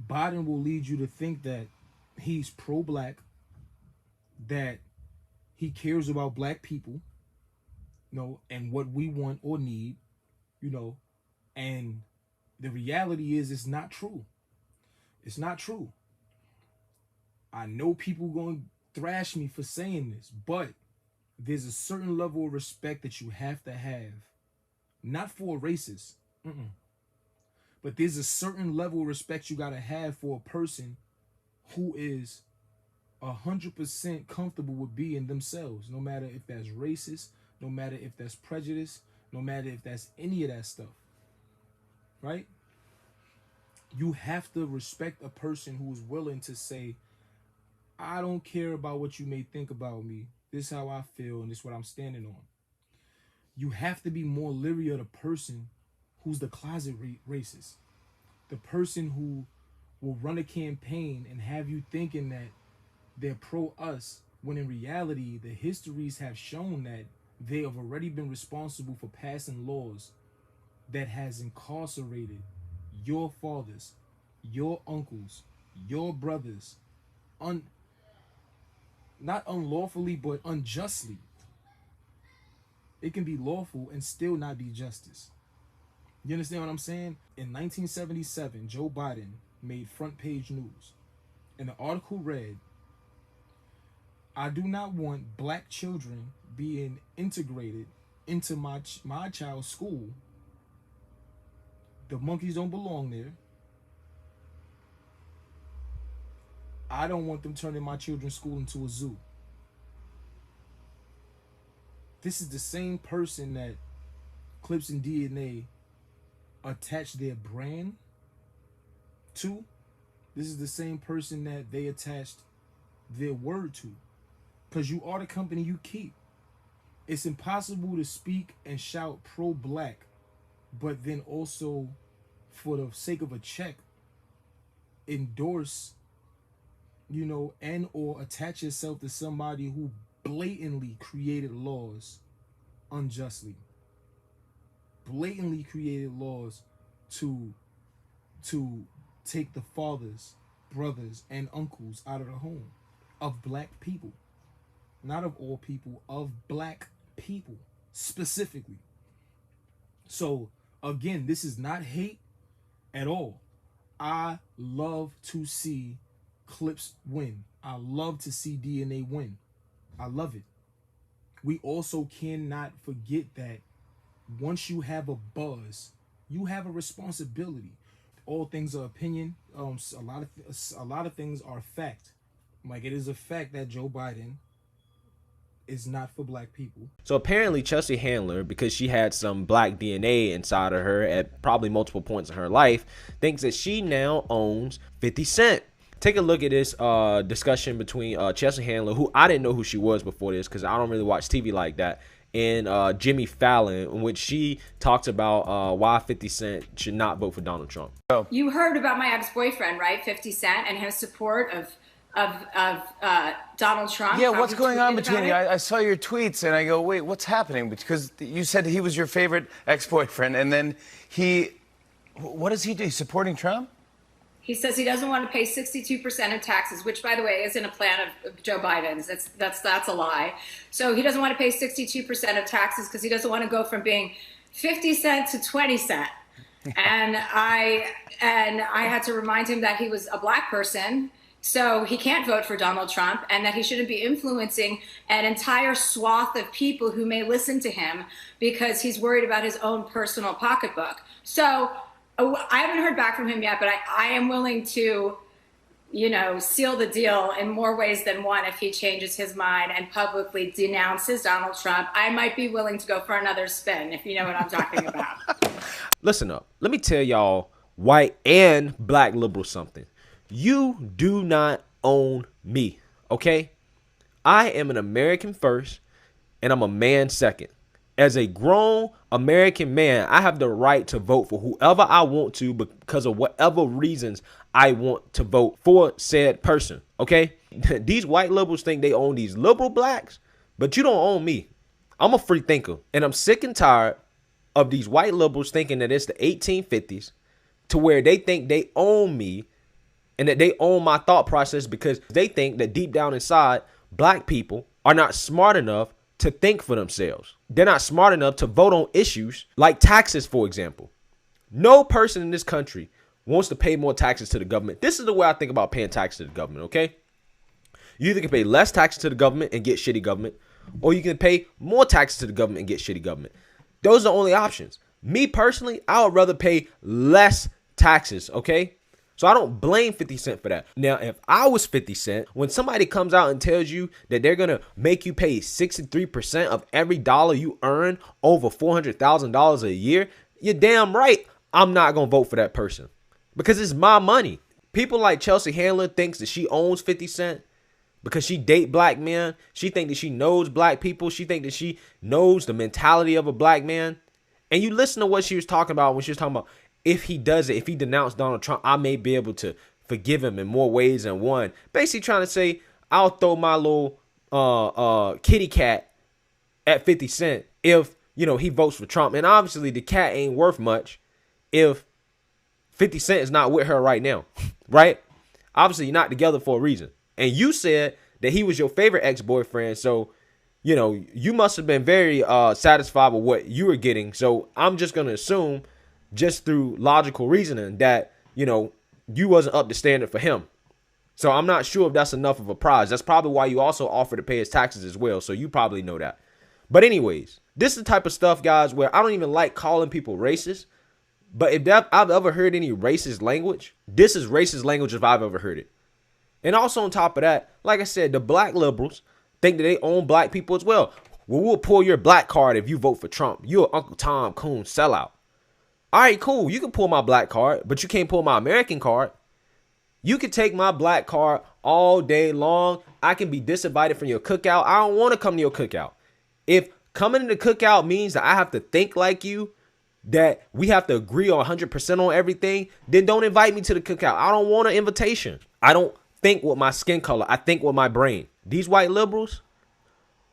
Biden will lead you to think that he's pro-black, that he cares about black people, and what we want or need, and the reality is it's not true. It's not true. I know people going to thrash me for saying this, but there's a certain level of respect that you have to have, not for a racist, but there's a certain level of respect you got to have for a person who is 100% comfortable with being themselves, no matter if that's racist, no matter if that's prejudice, no matter if that's any of that stuff, right? You have to respect a person who is willing to say, I don't care about what you may think about me. This is how I feel, and this is what I'm standing on. You have to be more leery of the person who's the closet racist. The person who will run a campaign and have you thinking that they're pro-us, when in reality, the histories have shown that they have already been responsible for passing laws that has incarcerated your fathers, your uncles, your brothers, not unlawfully, but unjustly. It can be lawful and still not be justice. You understand what I'm saying? In 1977, Joe Biden made front page news. And the article read, I do not want black children being integrated into my child's school. The monkeys don't belong there. I don't want them turning my children's school into a zoo. This is the same person that Clips and DNA attach their brand to. This is the same person that they attached their word to. Because you are the company you keep. It's impossible to speak and shout pro-black, but then also, for the sake of a check, endorse, you know, and or attach yourself to somebody who blatantly created laws unjustly. Blatantly created laws to take the fathers, brothers, and uncles out of the home of black people. Not of all people, of black people specifically. So again, this is not hate at all. I love to see Clips win. I love to see DNA win. I love it. We also cannot forget that once you have a buzz, you have a responsibility. All things are opinion. A lot of things are fact. Like, it is a fact that Joe Biden is not for black people. So apparently Chelsea Handler, because she had some black DNA inside of her at probably multiple points in her life, thinks that she now owns 50 Cent. Take a look at this discussion between Chelsea Handler, who I didn't know who she was before this because I don't really watch TV like that, and Jimmy Fallon, in which she talks about why 50 Cent should not vote for Donald Trump. You heard about my ex-boyfriend, right? 50 Cent, and his support of Donald Trump. Yeah, what's going on between you? I saw your tweets and I go, wait, what's happening? Because you said he was your favorite ex-boyfriend, and then what does he do? He's supporting Trump? He says he doesn't want to pay 62% of taxes, which, by the way, isn't a plan of Joe Biden's. That's a lie. So he doesn't want to pay 62% of taxes because he doesn't want to go from being 50 cent to 20 cent. And I had to remind him that he was a black person, so he can't vote for Donald Trump, and that he shouldn't be influencing an entire swath of people who may listen to him because he's worried about his own personal pocketbook. So I haven't heard back from him yet, but I am willing to, you know, seal the deal in more ways than one if he changes his mind and publicly denounces Donald Trump. I might be willing to go for another spin, if you know what I'm talking about. Listen up. Let me tell y'all, white and black liberals, something. You do not own me, okay? I am an American first, and I'm a man second. As a grown American man, I have the right to vote for whoever I want to because of whatever reasons I want to vote for said person, okay? These white liberals think they own these liberal blacks, but you don't own me. I'm a free thinker, and I'm sick and tired of these white liberals thinking that it's the 1850s to where they think they own me and that they own my thought process because they think that deep down inside, black people are not smart enough to think for themselves. They're not smart enough to vote on issues like taxes, for example. No person in this country wants to pay more taxes to the government. This is the way I think about paying taxes to the government, okay? You either can pay less taxes to the government and get shitty government, or you can pay more taxes to the government and get shitty government. Those are the only options. Me personally, I would rather pay less taxes, okay? So I don't blame 50 Cent for that. Now, if I was 50 Cent, when somebody comes out and tells you that they're going to make you pay 63% of every dollar you earn over $400,000 a year, you're damn right I'm not going to vote for that person because it's my money. People like Chelsea Handler thinks that she owns 50 Cent because she date black men. She think that she knows black people. She think that she knows the mentality of a black man. And you listen to what she was talking about when she was talking about, if he does it, if he denounced Donald Trump, I may be able to forgive him in more ways than one. Basically trying to say, I'll throw my little kitty cat at 50 Cent if, you know, he votes for Trump. And obviously the cat ain't worth much if 50 Cent is not with her right now, right? Obviously you're not together for a reason. And you said that he was your favorite ex-boyfriend. So, you know, you must have been very satisfied with what you were getting. So I'm just going to assume, just through logical reasoning, that, you know, you wasn't up to standard for him. So I'm not sure if that's enough of a prize. That's probably why you also offer to pay his taxes as well. So you probably know that. But anyways, this is the type of stuff, guys, where I don't even like calling people racist. But if I've ever heard any racist language, this is racist language if I've ever heard it. And also on top of that, like I said, the black liberals think that they own black people as well. well, we'll pull your black card if you vote for Trump. You're an Uncle Tom Coon sellout. All right, cool. You can pull my black card, but you can't pull my American card. You can take my black card all day long. I can be disinvited from your cookout. I don't want to come to your cookout. If coming to the cookout means that I have to think like you, that we have to agree on 100% on everything, then don't invite me to the cookout. I don't want an invitation. I don't think with my skin color. I think with my brain. These white liberals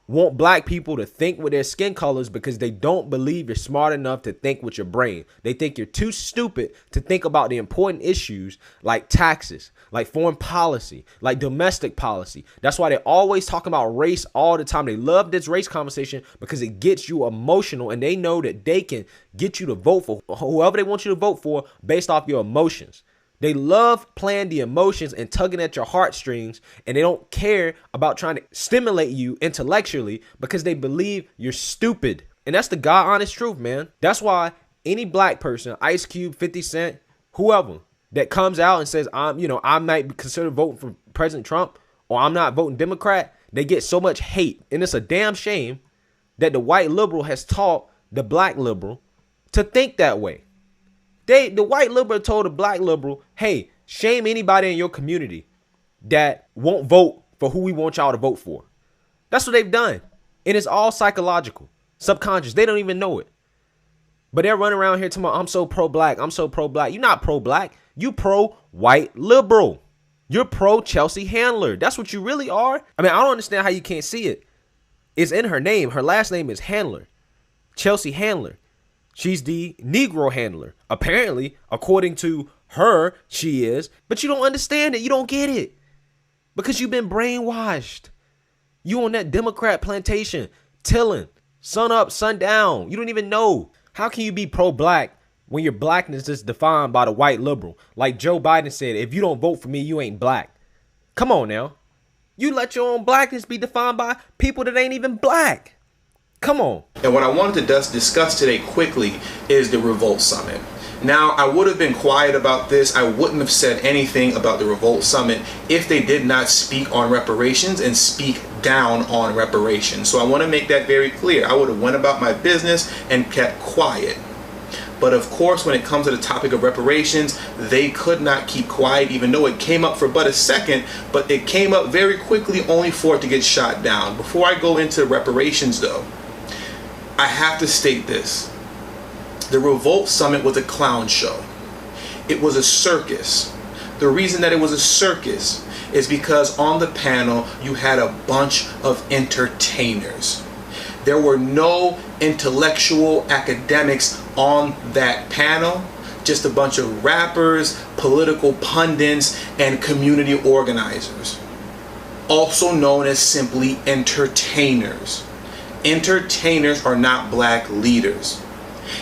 want black people to think with their skin colors because they don't believe you're smart enough to think with your brain. They think you're too stupid to think about the important issues like taxes, like foreign policy, like domestic policy. That's why they're always talking about race all the time. They love this race conversation because it gets you emotional, and they know that they can get you to vote for whoever they want you to vote for based off your emotions. They love playing the emotions and tugging at your heartstrings, and they don't care about trying to stimulate you intellectually because they believe you're stupid. And that's the God honest truth, man. That's why any black person, Ice Cube, 50 Cent, whoever, that comes out and says, I might consider voting for President Trump, or I'm not voting Democrat, they get so much hate. And it's a damn shame that the white liberal has taught the black liberal to think that way. The white liberal told the black liberal, hey, shame anybody in your community that won't vote for who we want y'all to vote for. That's what they've done. And it's all psychological, subconscious. They don't even know it. But they're running around here talking about, I'm so pro-black, I'm so pro-black. You're not pro-black. You pro-white liberal. You're pro-Chelsea Handler. That's what you really are. I mean, I don't understand how you can't see it. It's in her name. Her last name is Handler. Chelsea Handler. She's the Negro handler. Apparently, according to her, she is. But you don't understand it. You don't get it. Because you've been brainwashed. You on that Democrat plantation, tilling, sun up, sun down. You don't even know. How can you be pro-black when your blackness is defined by the white liberal? Like Joe Biden said, if you don't vote for me, you ain't black. Come on now. You let your own blackness be defined by people that ain't even black. Come on. And what I wanted to discuss today quickly is the Revolt Summit. Now, I would have been quiet about this. I wouldn't have said anything about the Revolt Summit if they did not speak on reparations and speak down on reparations. So I want to make that very clear. I would have went about my business and kept quiet. But of course, when it comes to the topic of reparations, they could not keep quiet, even though it came up for but a second, but it came up very quickly only for it to get shot down. Before I go into reparations though, I have to state this. The Revolt Summit was a clown show. It was a circus. The reason that it was a circus is because on the panel you had a bunch of entertainers. There were no intellectual academics on that panel, just a bunch of rappers, political pundits, and community organizers, also known as simply entertainers. Entertainers are not black leaders.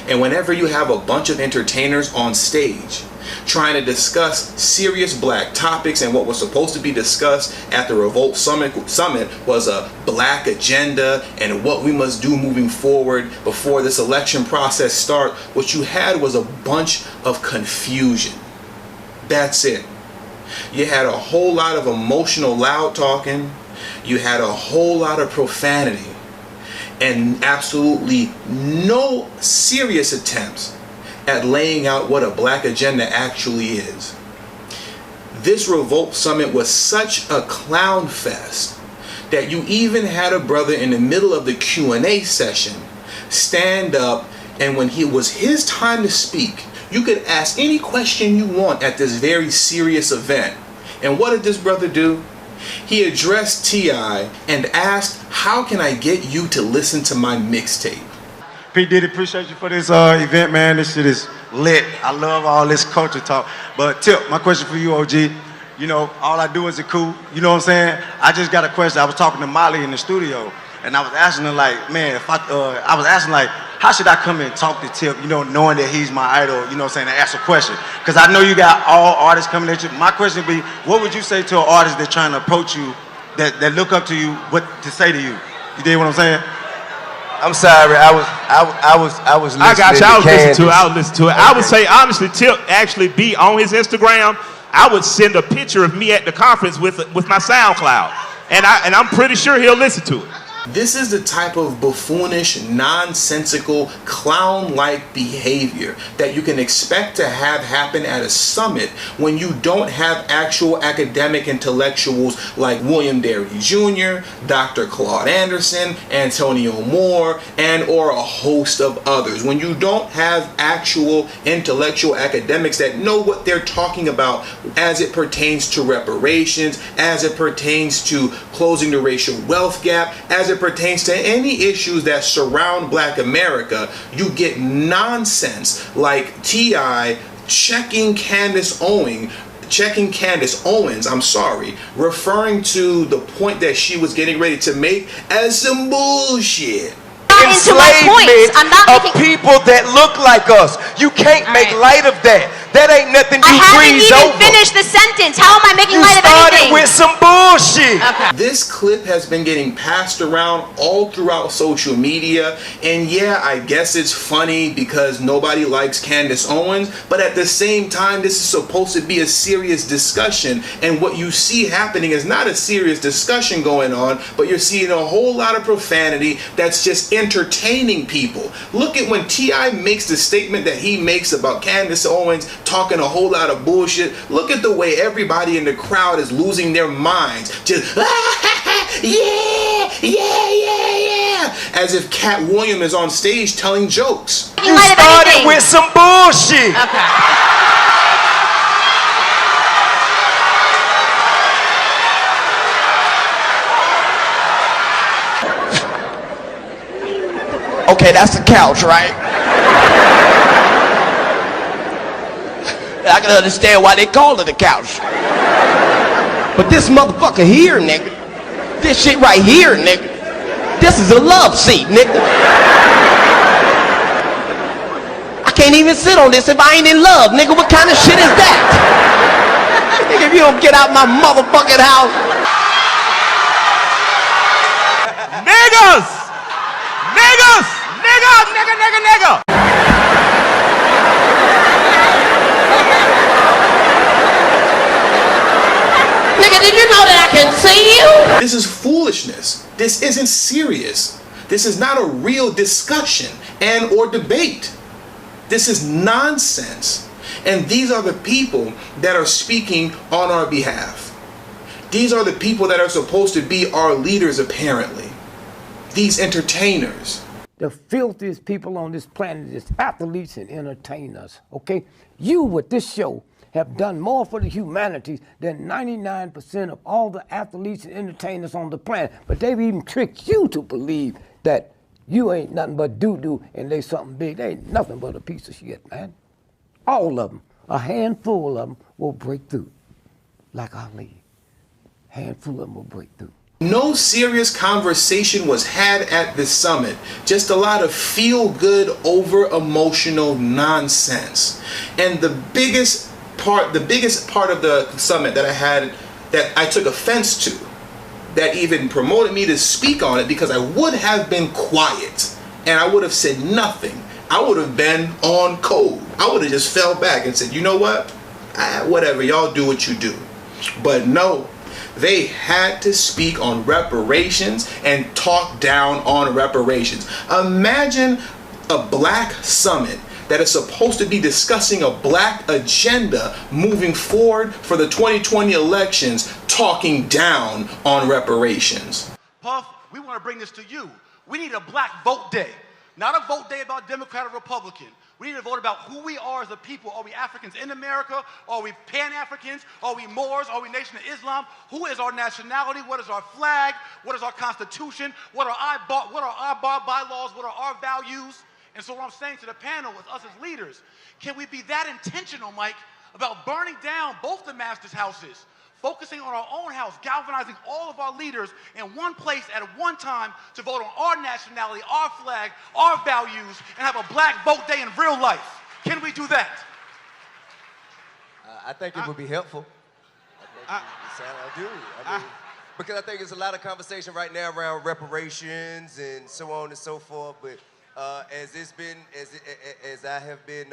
And whenever you have a bunch of entertainers on stage trying to discuss serious black topics, and what was supposed to be discussed at the Revolt Summit was a black agenda and what we must do moving forward before this election process starts, what you had was a bunch of confusion. That's it. You had a whole lot of emotional loud talking. You had a whole lot of profanity. And absolutely no serious attempts at laying out what a black agenda actually is. This Revolt Summit was such a clown fest that you even had a brother in the middle of the Q&A session stand up, and when it was his time to speak, you could ask any question you want at this very serious event. And what did this brother do? He addressed T.I. and asked, how can I get you to listen to my mixtape? P. Diddy, appreciate you for this event, man. This shit is lit. I love all this culture talk. But Tip, my question for you, OG, you know, all I do is a cool, you know what I'm saying? I just got a question. I was talking to Molly in the studio, and I was asking her, like, man, if I was asking, like, how should I come and talk to Tip, you know, knowing that he's my idol, you know what I'm saying, to ask a question? Because I know you got all artists coming at you. My question would be, what would you say to an artist that's trying to approach you, that look up to you, what to say to you? You dig what I'm saying? I'm sorry, I was listening. I got you. I was to listening to it. Okay. I would say, honestly, Tip actually be on his Instagram. I would send a picture of me at the conference with my SoundCloud, and I'm pretty sure he'll listen to it. This is the type of buffoonish, nonsensical, clown-like behavior that you can expect to have happen at a summit when you don't have actual academic intellectuals like William Darity Jr., Dr. Claude Anderson, Antonio Moore, and or a host of others. When you don't have actual intellectual academics that know what they're talking about as it pertains to reparations, as it pertains to closing the racial wealth gap, as it pertains to any issues that surround Black America, you get nonsense like T.I. checking Candace Owens, referring to the point that she was getting ready to make as some bullshit. Enslavement of people that look like us. You can't make light of that. That ain't nothing you breeze over. I haven't even finished the sentence. How am I making light of anything? You started with some bullshit. Okay. This clip has been getting passed around all throughout social media, and yeah, I guess it's funny because nobody likes Candace Owens, but at the same time, this is supposed to be a serious discussion, and what you see happening is not a serious discussion going on, but you're seeing a whole lot of profanity that's just entertaining people. Look at when T.I. makes the statement that he makes about Candace Owens talking a whole lot of bullshit. Look at the way everybody in the crowd is losing their minds. Just, yeah, as if Cat Williams is on stage telling jokes. You started with some bullshit. Okay, that's the couch, right? I can understand why they call it a couch. But this motherfucker here, nigga, this shit right here, nigga, this is a love seat, nigga. I can't even sit on this if I ain't in love, nigga. What kind of shit is that? Nigga, if you don't get out my motherfucking house. Niggas! Niggas! Nigga, nigga, nigga, nigga! Nigga, did you know that I can see you? This is foolishness. This isn't serious. This is not a real discussion and or debate. This is nonsense. And these are the people that are speaking on our behalf. These are the people that are supposed to be our leaders, apparently. These entertainers. The filthiest people on this planet is athletes and entertainers, okay? You, with this show, have done more for the humanities than 99% of all the athletes and entertainers on the planet. But they've even tricked you to believe that you ain't nothing but doo-doo and they something big. They ain't nothing but a piece of shit, man. All of them, a handful of them will break through, like Ali. Handful of them will break through. No serious conversation was had at this summit. Just a lot of feel-good, over-emotional nonsense. And the biggest part of the summit that I took offense to, that even promoted me to speak on it, because I would have been quiet and I would have said nothing. I would have been on code. I would have just fell back and said, you know what? Whatever, y'all do what you do. But no. They had to speak on reparations and talk down on reparations. Imagine a black summit that is supposed to be discussing a black agenda moving forward for the 2020 elections, talking down on reparations. Puff, we want to bring this to you. We need a black vote day. Not a vote day about Democrat or Republican. We need to vote about who we are as a people. Are we Africans in America? Are we Pan-Africans? Are we Moors? Are we Nation of Islam? Who is our nationality? What is our flag? What is our constitution? What are our bylaws? What are our values? And so what I'm saying to the panel is us as leaders, can we be that intentional, Mike, about burning down both the masters' houses, focusing on our own house, galvanizing all of our leaders in one place at one time to vote on our nationality, our flag, our values, and have a black vote day in real life? Can we do that? I think it would be helpful. I do. Because I think there's a lot of conversation right now around reparations and so on and so forth. But as I have been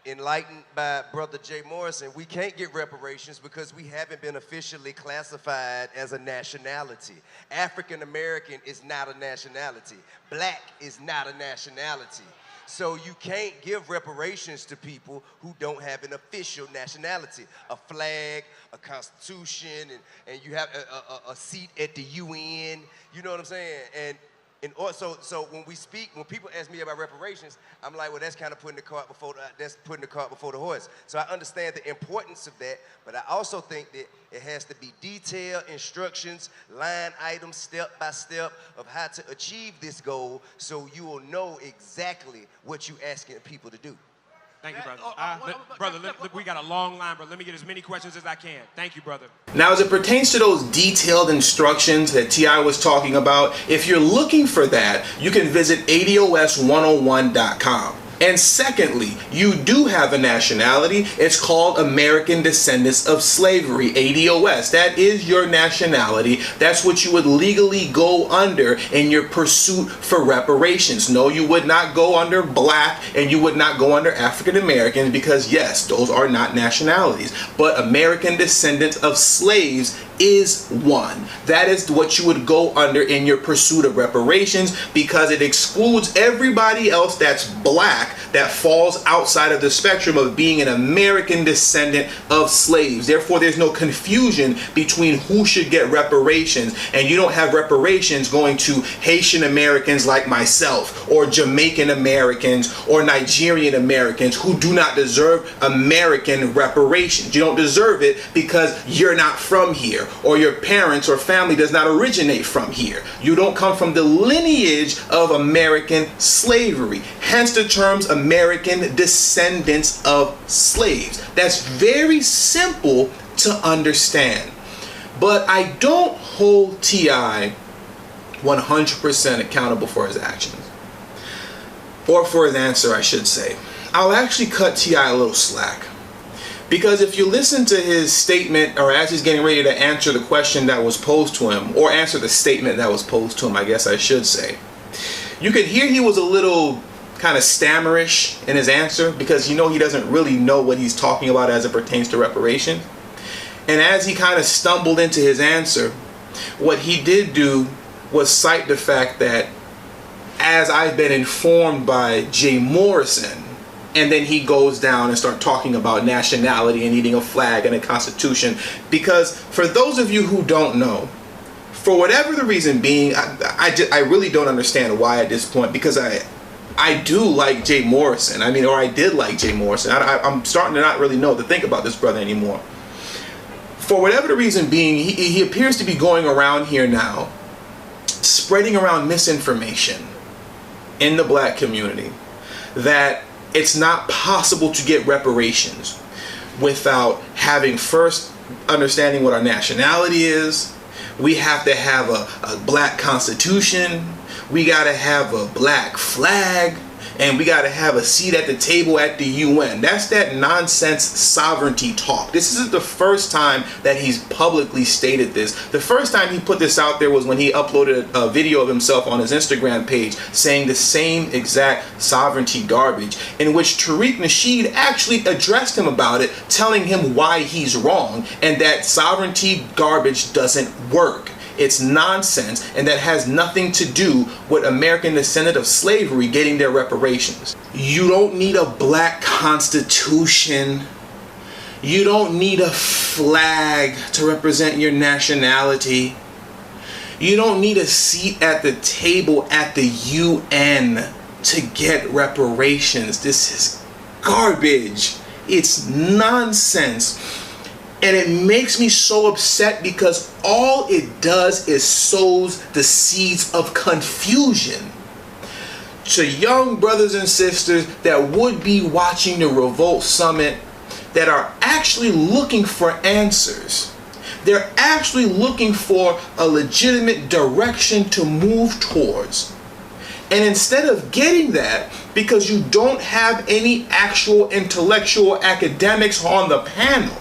enlightened by Brother Jay Morrison, we can't get reparations because we haven't been officially classified as a nationality. African American is not a nationality. Black is not a nationality. So you can't give reparations to people who don't have an official nationality, a flag, a constitution, and you have a seat at the UN. You know what I'm saying? And also, so when we speak, when people ask me about reparations, I'm like, well, that's kind of putting the cart before the horse. So I understand the importance of that, but I also think that it has to be detailed instructions, line items, step by step of how to achieve this goal, so you will know exactly what you're asking people to do. Thank you, brother. Brother, look, we got a long line, but let me get as many questions as I can. Thank you, brother. Now, as it pertains to those detailed instructions that T.I. was talking about, if you're looking for that, you can visit ADOS101.com. And secondly, you do have a nationality. It's called American Descendants of Slavery, ADOS. That is your nationality. That's what you would legally go under in your pursuit for reparations. No, you would not go under black and you would not go under African Americans because, yes, those are not nationalities. But American Descendants of Slaves is one. That is what you would go under in your pursuit of reparations because it excludes everybody else that's black that falls outside of the spectrum of being an American descendant of slaves. Therefore, there's no confusion between who should get reparations, and you don't have reparations going to Haitian Americans like myself or Jamaican Americans or Nigerian Americans who do not deserve American reparations. You don't deserve it because you're not from here, or your parents or family does not originate from here. You don't come from the lineage of American slavery. Hence the terms American Descendants of Slaves. That's very simple to understand. But I don't hold T.I. 100% accountable for his actions. Or for his answer, I should say. I'll actually cut T.I. a little slack. Because if you listen to his statement, or as he's getting ready to answer the question that was posed to him, or answer the statement that was posed to him, I guess I should say, you could hear he was a little kind of stammerish in his answer because you know he doesn't really know what he's talking about as it pertains to reparations. And as he kind of stumbled into his answer, what he did do was cite the fact that, as I've been informed by Jay Morrison, and then he goes down and start talking about nationality and needing a flag and a constitution. Because for those of you who don't know, for whatever the reason being, I really don't understand why at this point, because I do like Jay Morrison. I mean, or I did like Jay Morrison. I'm starting to not really know what to think about this brother anymore. For whatever the reason being, he appears to be going around here now, spreading around misinformation in the black community that it's not possible to get reparations without having first understanding what our nationality is. We have to have a black constitution. We got to have a black flag. And we got to have a seat at the table at the UN. That's that nonsense sovereignty talk. This isn't the first time that he's publicly stated this. The first time he put this out there was when he uploaded a video of himself on his Instagram page saying the same exact sovereignty garbage, in which Tariq Nasheed actually addressed him about it, telling him why he's wrong and that sovereignty garbage doesn't work. It's nonsense, and that has nothing to do with American descendant of slavery getting their reparations. You don't need a black constitution. You don't need a flag to represent your nationality. You don't need a seat at the table at the UN to get reparations. This is garbage. It's nonsense. And it makes me so upset because all it does is sows the seeds of confusion to young brothers and sisters that would be watching the Revolt Summit, that are actually looking for answers. They're actually looking for a legitimate direction to move towards. And instead of getting that, because you don't have any actual intellectual academics on the panel,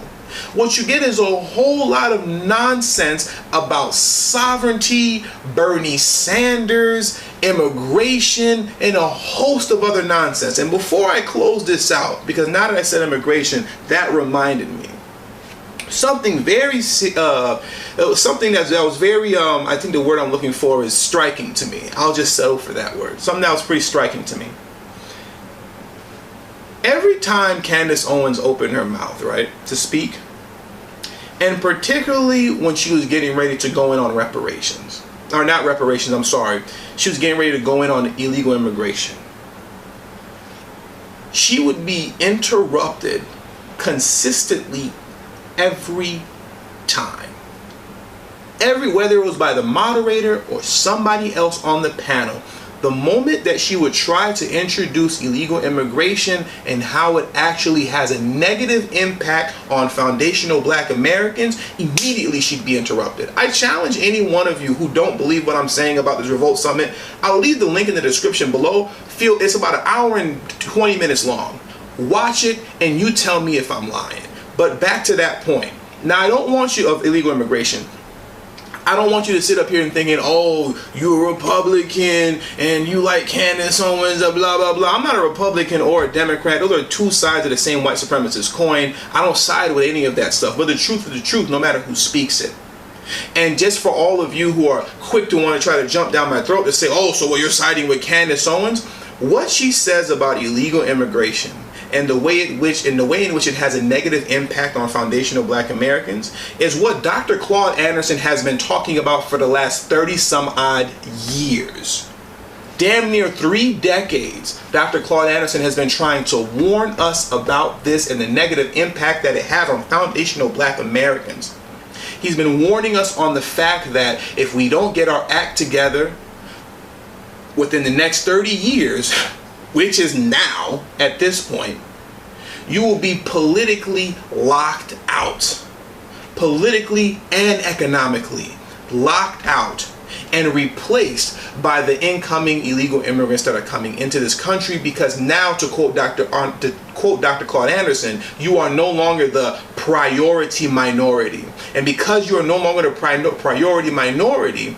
what you get is a whole lot of nonsense about sovereignty, Bernie Sanders, immigration, and a host of other nonsense. And before I close this out, because now that I said immigration, that reminded me something very something that was very I think the word I'm looking for is striking to me. I'll just settle for that word. Something that was pretty striking to me. Every time Candace Owens opened her mouth, right, to speak, and particularly when she was getting ready to go in on reparations, or not reparations, I'm sorry, she was getting ready to go in on illegal immigration, she would be interrupted consistently every time. Whether it was by the moderator or somebody else on the panel, the moment that she would try to introduce illegal immigration and how it actually has a negative impact on foundational black Americans, immediately she'd be interrupted. I challenge any one of you who don't believe what I'm saying about this Revolt Summit. I'll leave the link in the description below. It's about an hour and 20 minutes long. Watch it and you tell me if I'm lying. But back to that point. Now, I don't want you of illegal immigration. I don't want you to sit up here and thinking, oh, you're a Republican and you like Candace Owens, blah, blah, blah. I'm not a Republican or a Democrat. Those are two sides of the same white supremacist coin. I don't side with any of that stuff. But the truth is the truth, no matter who speaks it. And just for all of you who are quick to want to try to jump down my throat to say, oh, so you're siding with Candace Owens? What she says about illegal immigration and the way in which it has a negative impact on foundational black Americans is what Dr. Claude Anderson has been talking about for the last 30 some odd years. Damn near 3 decades, Dr. Claude Anderson has been trying to warn us about this and the negative impact that it has on foundational black Americans. He's been warning us on the fact that if we don't get our act together within the next 30 years, which is now at this point, you will be politically locked out. Politically and economically locked out and replaced by the incoming illegal immigrants that are coming into this country, because now, to quote Dr. Claude Anderson, you are no longer the priority minority. And because you are no longer the priority minority,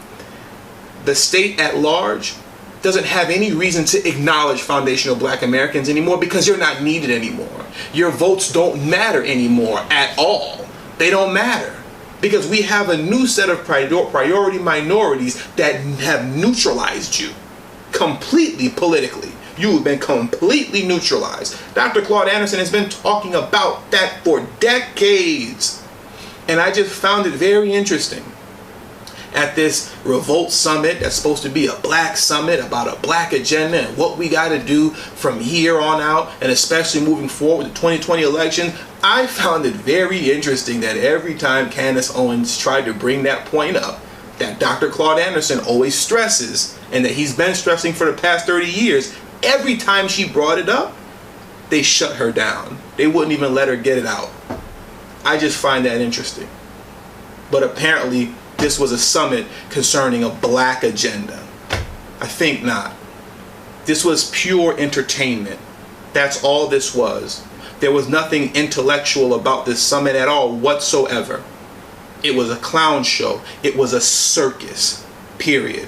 the state at large doesn't have any reason to acknowledge foundational black Americans anymore, because you're not needed anymore. Your votes don't matter anymore at all. They don't matter, because we have a new set of priority minorities that have neutralized you completely politically. You have been completely neutralized. Dr. Claude Anderson has been talking about that for decades. And I just found it very interesting. At this Revolt Summit that's supposed to be a black summit about a black agenda and what we got to do from here on out, and especially moving forward with the 2020 election, I found it very interesting that every time Candace Owens tried to bring that point up, that Dr. Claude Anderson always stresses, and that he's been stressing for the past 30 years, every time she brought it up, they shut her down. They wouldn't even let her get it out. I just find that interesting. But apparently, this was a summit concerning a black agenda. I think not. This was pure entertainment. That's all this was. There was nothing intellectual about this summit at all whatsoever. It was a clown show. It was a circus, period.